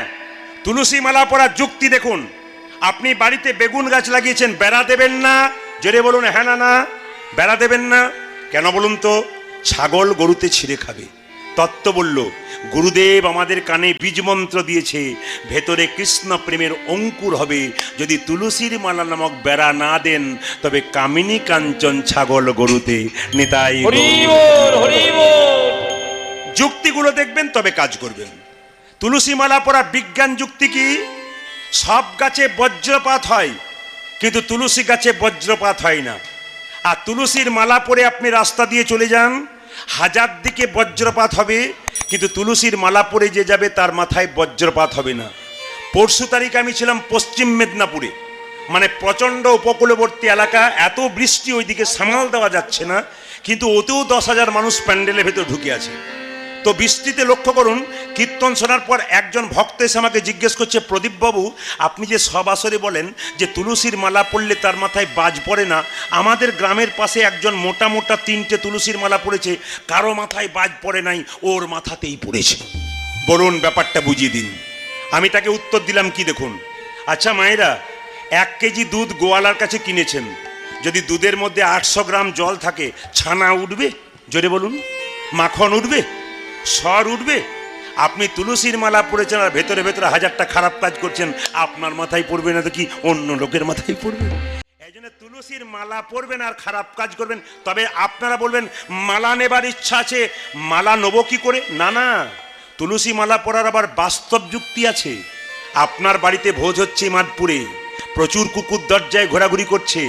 তুলসী মালা পরার যুক্তি দেখুন। আপনি বাড়িতে বেগুন গাছ লাগিয়েছেন, বেড়া দেবেন না? জোরে বলুন হ্যাঁ না না। বেড়া দেবেন না কেন বলুন তো? ছাগল গরুতে ছিঁড়ে খাবে। তত্ত্ব বলল, গুরুদেব আমাদের কানে বীজ মন্ত্র দিয়েছে, ভেতরে কৃষ্ণ প্রেমের অঙ্কুর হবে। যদি তুলসীর মালা নামক বেড়া না দেন, তবে কামিনী কাঞ্চন ছাগল গরুতে নিতাই। যুক্তিগুলো দেখবেন, তবে কাজ করবেন। তুলসী মালা পরা বিজ্ঞান যুক্তি কি? সব গাছে বজ্রপাত হয়, কিন্তু তুলসী গাছে বজ্রপাত হয় না। আর তুলসীর মালা পরে আপনি রাস্তা দিয়ে চলে যান, 1000 দিকে বজ্রপাত হবে, কিন্তু তুলসীর মালা পরে যে যাবে তার মাথায় বজ্রপাত হবে না। পরশু তারিখ আমি ছিলাম পশ্চিম মেদিনীপুরে। মানে প্রচণ্ড উপকূলবর্তী এলাকা, এত বৃষ্টি ওইদিকে সামাল দেওয়া যাচ্ছে না, কিন্তু ওতেও 10,000 মানুষ প্যান্ডেলের ভেতর ঢুকে আছে। তো বৃষ্টিতে লক্ষ্য করুন, কীর্তন শোনার পর একজন ভক্ত এসে আমাকে জিজ্ঞেস করছে, প্রদীপবাবু আপনি যে সব আসরে বলেন যে তুলসীর মালা পড়লে তার মাথায় বাজ পড়ে না, আমাদের গ্রামের পাশে একজন মোটা মোটা 3টে তুলসীর মালা পড়েছে, কারো মাথায় বাজ পড়ে নাই, ওর মাথাতেই পড়েছে, বলুন ব্যাপারটা বুঝিয়ে দিন। আমি তাকে উত্তর দিলাম কি, দেখুন, আচ্ছা মায়েরা, 1 কেজি দুধ গোয়ালার কাছে কিনেছেন, যদি দুধের মধ্যে 800 গ্রাম জল থাকে, ছানা উঠবে? জোরে বলুন। মাখন উঠবে? সর উঠবে? আপনি তুলসীর মালা পড়েছেন আর ভেতরে ভেতরে 1000টা খারাপ কাজ করছেন, আপনার মাথায় পড়বে না তো কি অন্য লোকের মাথায় পড়বে? এই জন্য তুলসীর মালা পড়বেন আর খারাপ কাজ করবেন। তবে আপনারা বলবেন মালা নেবার ইচ্ছা আছে, মালা নেবো কি করে? না না, তুলসী মালা পড়ার আবার বাস্তব যুক্তি আছে। আপনার বাড়িতে ভোজ হচ্ছে মাদপুরে, প্রচুর কুকুর দরজায় ঘোরাঘুরি করছে,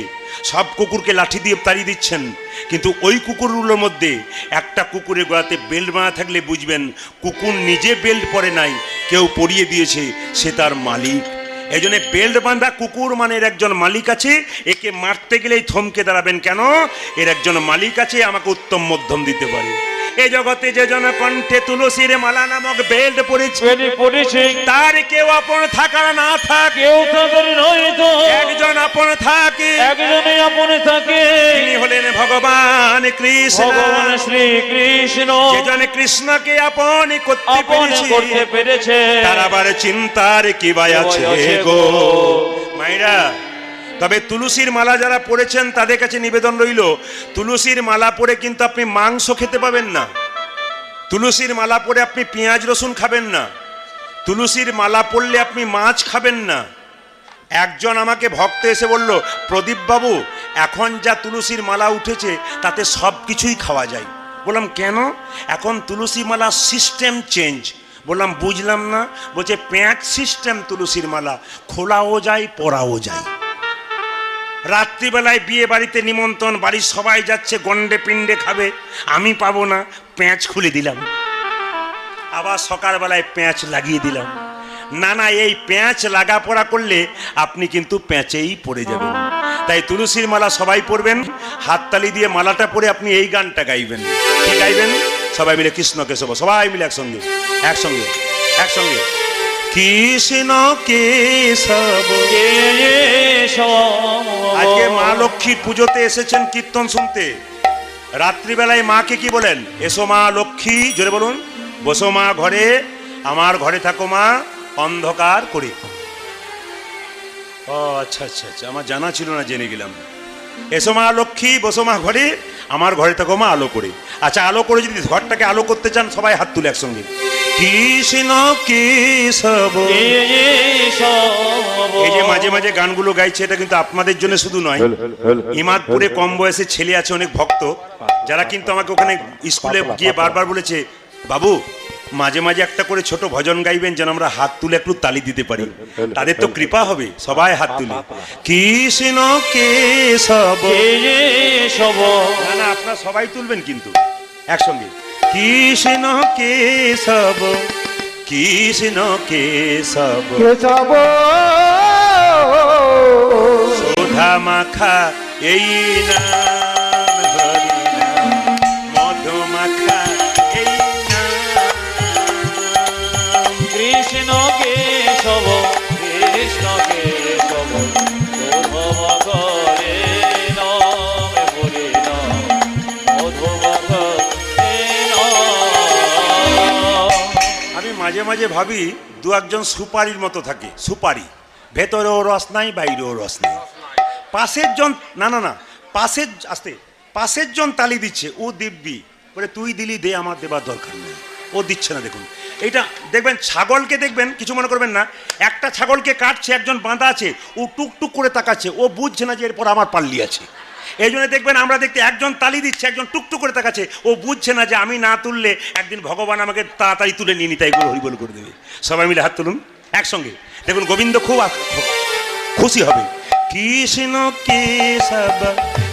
সব কুকুরকে লাঠি দিয়ে তাড়িয়ে দিচ্ছেন, কিন্তু ওই কুকুরগুলোর মধ্যে একটা কুকুরের গলাতে বেল্ট বাঁধা থাকলে বুঝবেন কুকুর নিজে বেল্ট পরে নাই, কেউ পরিয়ে দিয়েছে, সে তার মালিক। এই জন্য বেল্ট বাঁধা কুকুর মানে এর একজন মালিক আছে, একে মারতে গেলেই থমকে দাঁড়াবেন, কেন? এর একজন মালিক আছে, আমাকে উত্তম মধ্যম দিতে পারে। এই জগতে যে জন কণ্ঠে তুলসীর মালা নামক বেল্ট পড়েছে, তার কেউ আপন থাকার না থাক, কেউ তাদের নয়তো একজন আপন থাকে, একজনই আপন থাকে, তিনি হলেন ভগবান কৃষ্ণ। ভগবান শ্রীকৃষ্ণ। যেজন কৃষ্ণকে আপন আপন করতে পেরেছে, তার আবার চিন্তার কি বাই আছে গো মায়েরা। তবে তুলসীর মালা যারা পড়েছেন তাদের কাছে নিবেদন রইল, তুলসীর মালা পরে কিন্তু আপনি মাংস খেতে পাবেন না, তুলসীর মালা পরে আপনি পেঁয়াজ রসুন খাবেন না, তুলসীর মালা পরলে আপনি মাছ খাবেন না। একজন আমাকে ভক্ত এসে বলল, প্রদীপ বাবু এখন যা তুলসীর মালা উঠেছে তাতে সব কিছুই খাওয়া যায়। বললাম কেন? এখন তুলসী মালা সিস্টেম চেঞ্জ। বললাম বুঝলাম না। বলছে প্যাঁচ সিস্টেম তুলসীর মালা, খোলাও যায় পরাও যায়। রাত্রিবেলায় বিয়ে বাড়িতে নিমন্ত্রণ, বাড়ির সবাই যাচ্ছে, গন্ডে পিণ্ডে খাবে, আমি পাবো না, প্যাঁচ খুলে দিলাম, আবার সকালবেলায় প্যাঁচ লাগিয়ে দিলাম। না না, এই প্যাঁচ লাগা পড়া করলে আপনি কিন্তু প্যাঁচেই পড়ে যাবেন। তাই তুলসীর মালা সবাই পড়বেন, হাততালি দিয়ে মালাটা পরে আপনি এই গানটা গাইবেন। কি গাইবেন? সবাই মিলে কৃষ্ণ কেশব, সবাই মিলে একসঙ্গে একসঙ্গে একসঙ্গে কৃষ্ণ কেশব। আজকে মা লক্ষ্মীর পুজোতে এসেছেন কীর্তন শুনতে, রাত্রিবেলায় মাকে কি বলেন? এসো মা লক্ষ্মী, জোরে বলুন, বসো মা ঘরে, আমার ঘরে থাকো মা অন্ধকার করে। ও আচ্ছা আচ্ছা আচ্ছা, আমার জানা ছিল না, জেনে গেলাম। এসো মা লক্ষ্মী, বসো মা ঘরে, আমার ঘরে থাকো মা আলো করে। আচ্ছা, আলো করে যদি ঘরটাকে আলো করতে চান, সবাই হাত তুলে একসঙ্গে কৃষ্ণ কেশব। এই যে মাঝে মাঝে গানগুলো গাইছে, এটা কিন্তু আপনাদের জন্য শুধু নয়, ইমাদপুরে কম বয়সে ছেলে আছে অনেক ভক্ত, যারা কিন্তু আমাকে ওখানে স্কুলে গিয়ে বারবার বলেছে, বাবু মাঝে মাঝে একটা করে ছোট ভজন গাইবেন, যেন আমরা হাত তুলে একটু তালি দিতে পারি, তাদের তো কৃপা হবে। সবাই হাত তুলে কৃষ্ণ কেশব। না না, আপনারা সবাই তুলবেন কিন্তু একসঙ্গে কৃষ্ণ কেশব, কৃষ্ণ কেশব, কেশব সুধা মাখা এই নাম, হরি নাম মধু মাখা এই নাম। কৃষ্ণ কেশব, কৃষ্ণ কেশব, শোধব করে নাম, হরি নাম মধুব করে নাম। আমি মাঝে মাঝে ভাবি দু একজন সুপারির মতো থাকে, সুপারি, ভেতরেও রস নাই বাইরেও রস নাই। পাশের জন না না না, পাশের আসতে পাশের জন তালি দিচ্ছে, ও দিব্যি বলে তুই দিলি দে, আমার দেবার দরকার নেই, ও দিচ্ছে না। দেখুন এইটা দেখবেন, ছাগলকে দেখবেন, কিছু মনে করবেন না, একটা ছাগলকে কাটছে, একজন বাঁধা আছে, ও টুকটুক করে তাকাচ্ছে, ও বুঝছে না যে এরপর আমার পাল্লি আছে। এই জন্য দেখবেন আমরা দেখতে একজন তালি দিচ্ছে, একজন টুকটুক করে তাকাচ্ছে, ও বুঝছে না যে আমি না তুললে একদিন ভগবান আমাকে তাড়াতাড়ি তুলে নিয়ে নিতাই করে হরিবল করে দেবে। সবাই মিলে হাত তুলুন একসঙ্গে, দেখুন গোবিন্দ খুব খুশি হবে। কৃষ্ণ কেশব,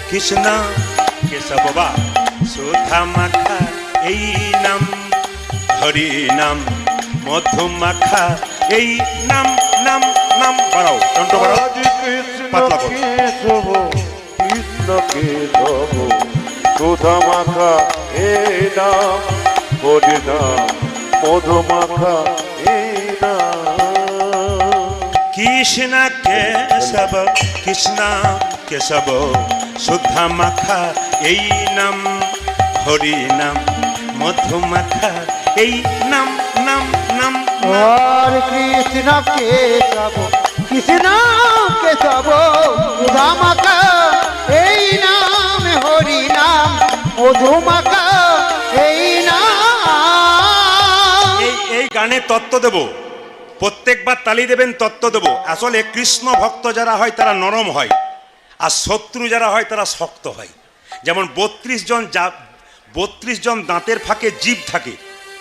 কৃষ্ণ কেশব বা সুধা মাখা এই নাম, হরি নাম মধু মাখা এই নাম, নাম নাম বাড়াও, কণ্ঠ বাড়াও। পাতলা করো। কেশব কৃষ্ণ কেশব সুধা মাখা এই নাম হরি নাম মধু মাখা এই নাম কৃষ্ণ কেশব কৃষ্ণ কেশব শুদ্ধা মাখা এই নাম হরি নাম মধু মাখা এই নাম নাম নাম আর কৃষ্ণ কেশব কৃষ্ণ কেশব সুধা মাখা এই নাম হরি নাম মধু মাখা এই নাম। এই গানে তত্ত্ব দেব, প্রত্যেকবার তালি দেবেন, তত্ত্ব দেব। আসলে কৃষ্ণ ভক্ত যারা হয় তারা নরম হয়, আর শত্রু যারা হয় তারা শক্ত হয়। যেমন 32 জন দাঁতের ফাঁকে জীব থাকে,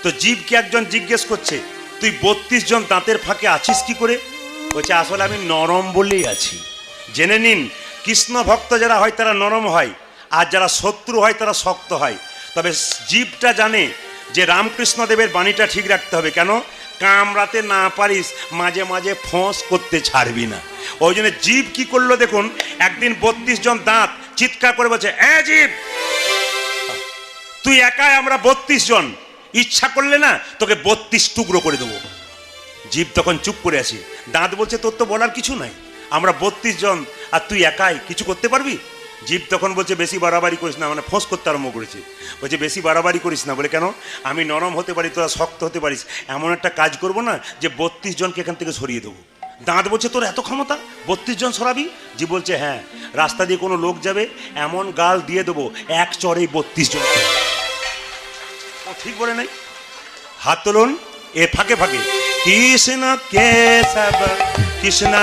তো জীবকে একজন জিজ্ঞেস করছে তুই 32 জন দাঁতের ফাঁকে আছিস কি করে? বলছে আসলে আমি নরম বলেই আছি। জেনে নিন, কৃষ্ণ ভক্ত যারা হয় তারা নরম হয়, আর যারা শত্রু হয় তারা শক্ত হয়। তবে জীবটা জানে যে রামকৃষ্ণদেবের বাণীটা ঠিক রাখতে হবে। কেন? কামড়াতে না পারিস, মাঝে মাঝে ফোঁস করতে ছাড়বি না। ওই জন্য জীব কি করলো দেখুন, একদিন 32 জন দাঁত চিৎকার করে বলছে, এ জীব তুই একাই, আমরা 32 জন, ইচ্ছা করলে না তোকে 32 টুকরো করে দেবো। জীব তখন চুপ করে আছে। দাঁত বলছে তোর তো বলার কিছু নাই, আমরা 32 জন আর তুই একাই কিছু করতে পারবি? জীব তখন বলছে বেশি বাড়াবাড়ি করিস না, মানে ফোঁস করতে আরম্ভ করেছে। বলছে বেশি বাড়াবাড়ি করিস না। বলে কেন? আমি নরম হতে পারি, তোরা শক্ত হতে পারিস, এমন একটা কাজ করবো না যে 32 জনকে এখান থেকে সরিয়ে দেবো। দাঁত বলছে তোর এত ক্ষমতা, 32 জন সরাবি? জীব বলছে হ্যাঁ, রাস্তা দিয়ে কোনো লোক যাবে, এমন গাল দিয়ে দেবো এক চড়েই 32 জন। ঠিক বলে নাই? হাত তুলুন এ ফাঁকে ফাঁকে। কৃষ্ণ কেশব কৃষ্ণ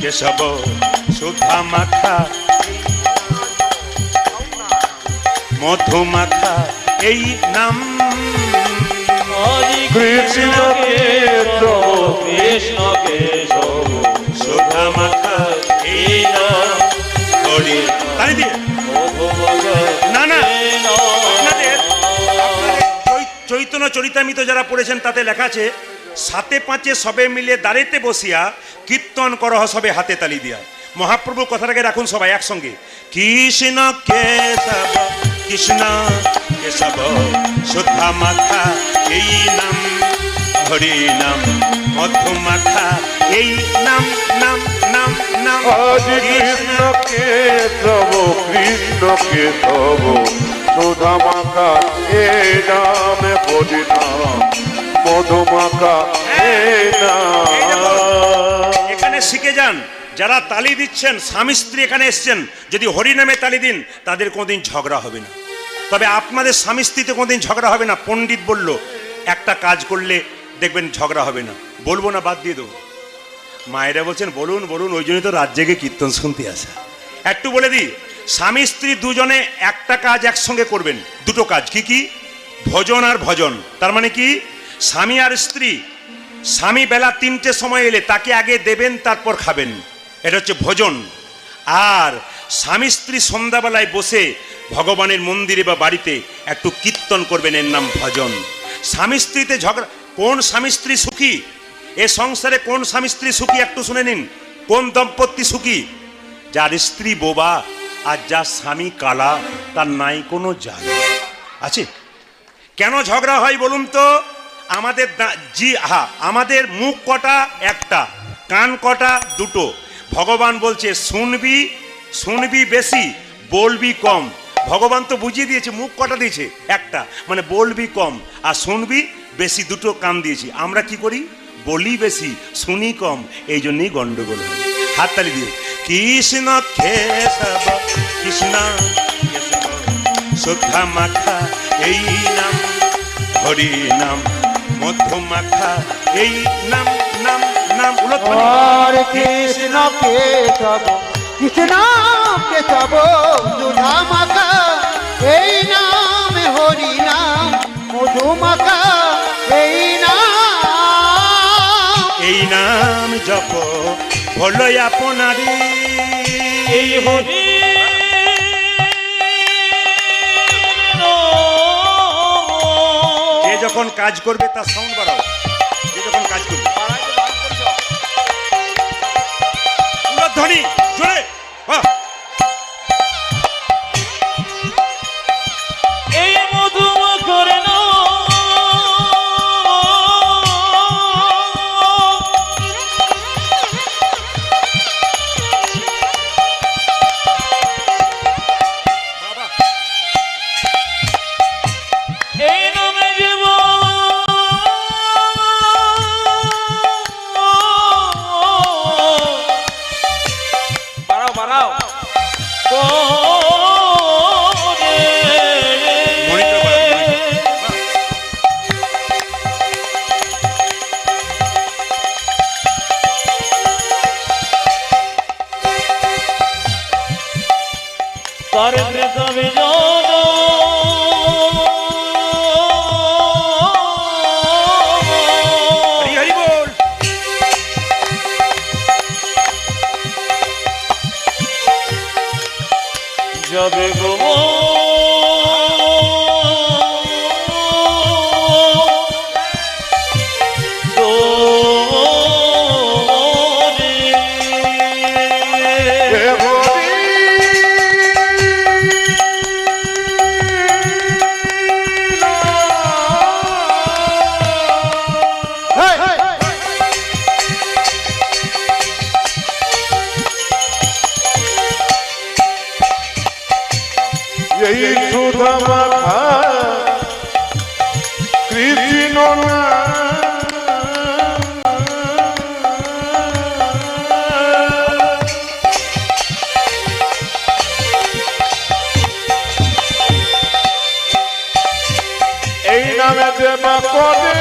কেশব সুধা মাখা মধু মাখা এই নাম হরি কৃষ্ণ কেশব কৃষ্ণ কেশব সুধা মাখা এই নাম হরি। তালি দিয়ে মধু মাখা না না, এই নাম। আপনাদের চৈতন্য চরিতামৃত যারা পড়েছেন তাতে লেখা আছে, 7-5 সবে মিলে দাঁড়েতে বসিয়া কীর্তন করহ সবে হাতে তালি দিয়া। মহাপ্রভু কথাটাকে রাখুন সবাই একসঙ্গে। কৃষ্ণ কেশব কৃষ্ণ কেশব সুধা মাখা এই নাম হরি নাম মধু মাখা এই নাম নাম নাম নাম হরি কৃষ্ণ কেশব কৃষ্ণ কেশব সুধা মাখা এই নাম হরি নাম মধু মাখা এই নাম। এখানে শিখে যান, যারা তালি দিচ্ছেন স্বামী স্ত্রী এখানে এসছেন, যদি হরি নামে তালি দিন তাদের কোনোদিন ঝগড়া হবে না। তবে আপনাদের স্বামী স্ত্রীতে কোনোদিন ঝগড়া হবে না। পণ্ডিত বলল একটা কাজ করলে দেখবেন ঝগড়া হবে না। বলবো না, বাদ দিয়ে দেবো। মায়েরা বলছেন বলুন বলুন, ওই জন্যই তো রাত জেগে কীর্তন শুনতে আসা। একটু বলে দিই, স্বামী স্ত্রী দুজনে একটা কাজ একসঙ্গে করবেন, দুটো কাজ। কি কি? ভোজন আর ভজন। তার মানে কি? স্বামী আর স্ত্রী, স্বামী বেলা 3টে সময় এলে তাকে আগে দেবেন, তারপর খাবেন, এটা হচ্ছে ভোজন। আর স্বামী স্ত্রী সন্ধ্যাবেলায় বসে ভগবানের মন্দিরে বা বাড়িতে একটু কীর্তন করবেন, এর নাম ভজন। স্বামী স্ত্রীতে ঝগড়া, কোন স্বামী স্ত্রী সুখী এ সংসারে? কোন স্বামী স্ত্রী সুখী একটু শুনে নিন। কোন দম্পতি সুখী? যার স্ত্রী বোবা আর যার স্বামী কালা, তার নাই কোনো জাল আছে। কেন ঝগড়া হয় বলুন তো? আমাদের আমাদের মুখ কটা একটা, কান কটা দুটো। ভগবান বলছে শুনবি শুনবি বেশি, বলবি কম। ভগবান তো বুঝিয়ে দিয়েছে, মুখ কটা দিয়েছে একটা, মানে বলবি কম আর শুনবি বেশি, দুটো কান দিয়েছি। আমরা কি করি? বলি বেশি শুনি কম, এই জন্যই গন্ডগোল হয়। হাততালি দিয়ে কৃষ্ণ কেশব কৃষ্ণ কেশব সুধা মাখা এই নাম হরি নাম মধু মাখা এই নাম নাম নাম। আর কৃষ্ণ কেশব কৃষ্ণ কেশব সুধা মাখা এই নাম হরি নাম মধু মাখা এই নাম। এই নাম জপ হলো আপনারি এই হরি যে যখন কাজ করবে তার সাউন্ড বাড়াও। যে যখন কাজ করবে ধ্বনি জোরে দাঁড়াও মনিটর বাড়াও, তার কৃতবে জন হরি হরি বল। যাবে গো হে হরি হেই, হেই, এই সুধা মাথা কৃষ্ণ না এই নামে দেবা করে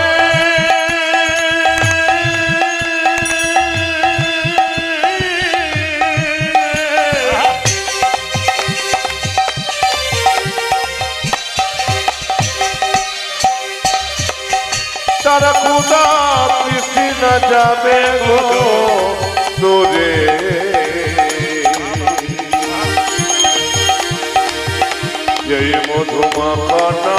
তারা খুদা কৃষ্ণ না যাবে গো দূরে এই মধুমাখানা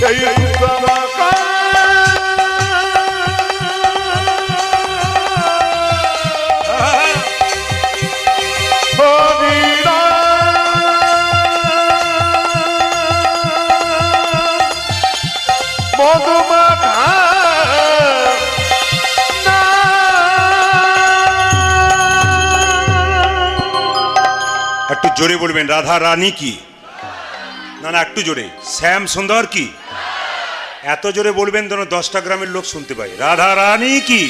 এই একটু জোরে বলবেন, রাধা রানী কি? না না, একটু জোরে। শ্যাম সুন্দর কি? এত জোরে বলবেন যেন 10টা গ্রামের লোক শুনতে পায়। রাধা রানী কি?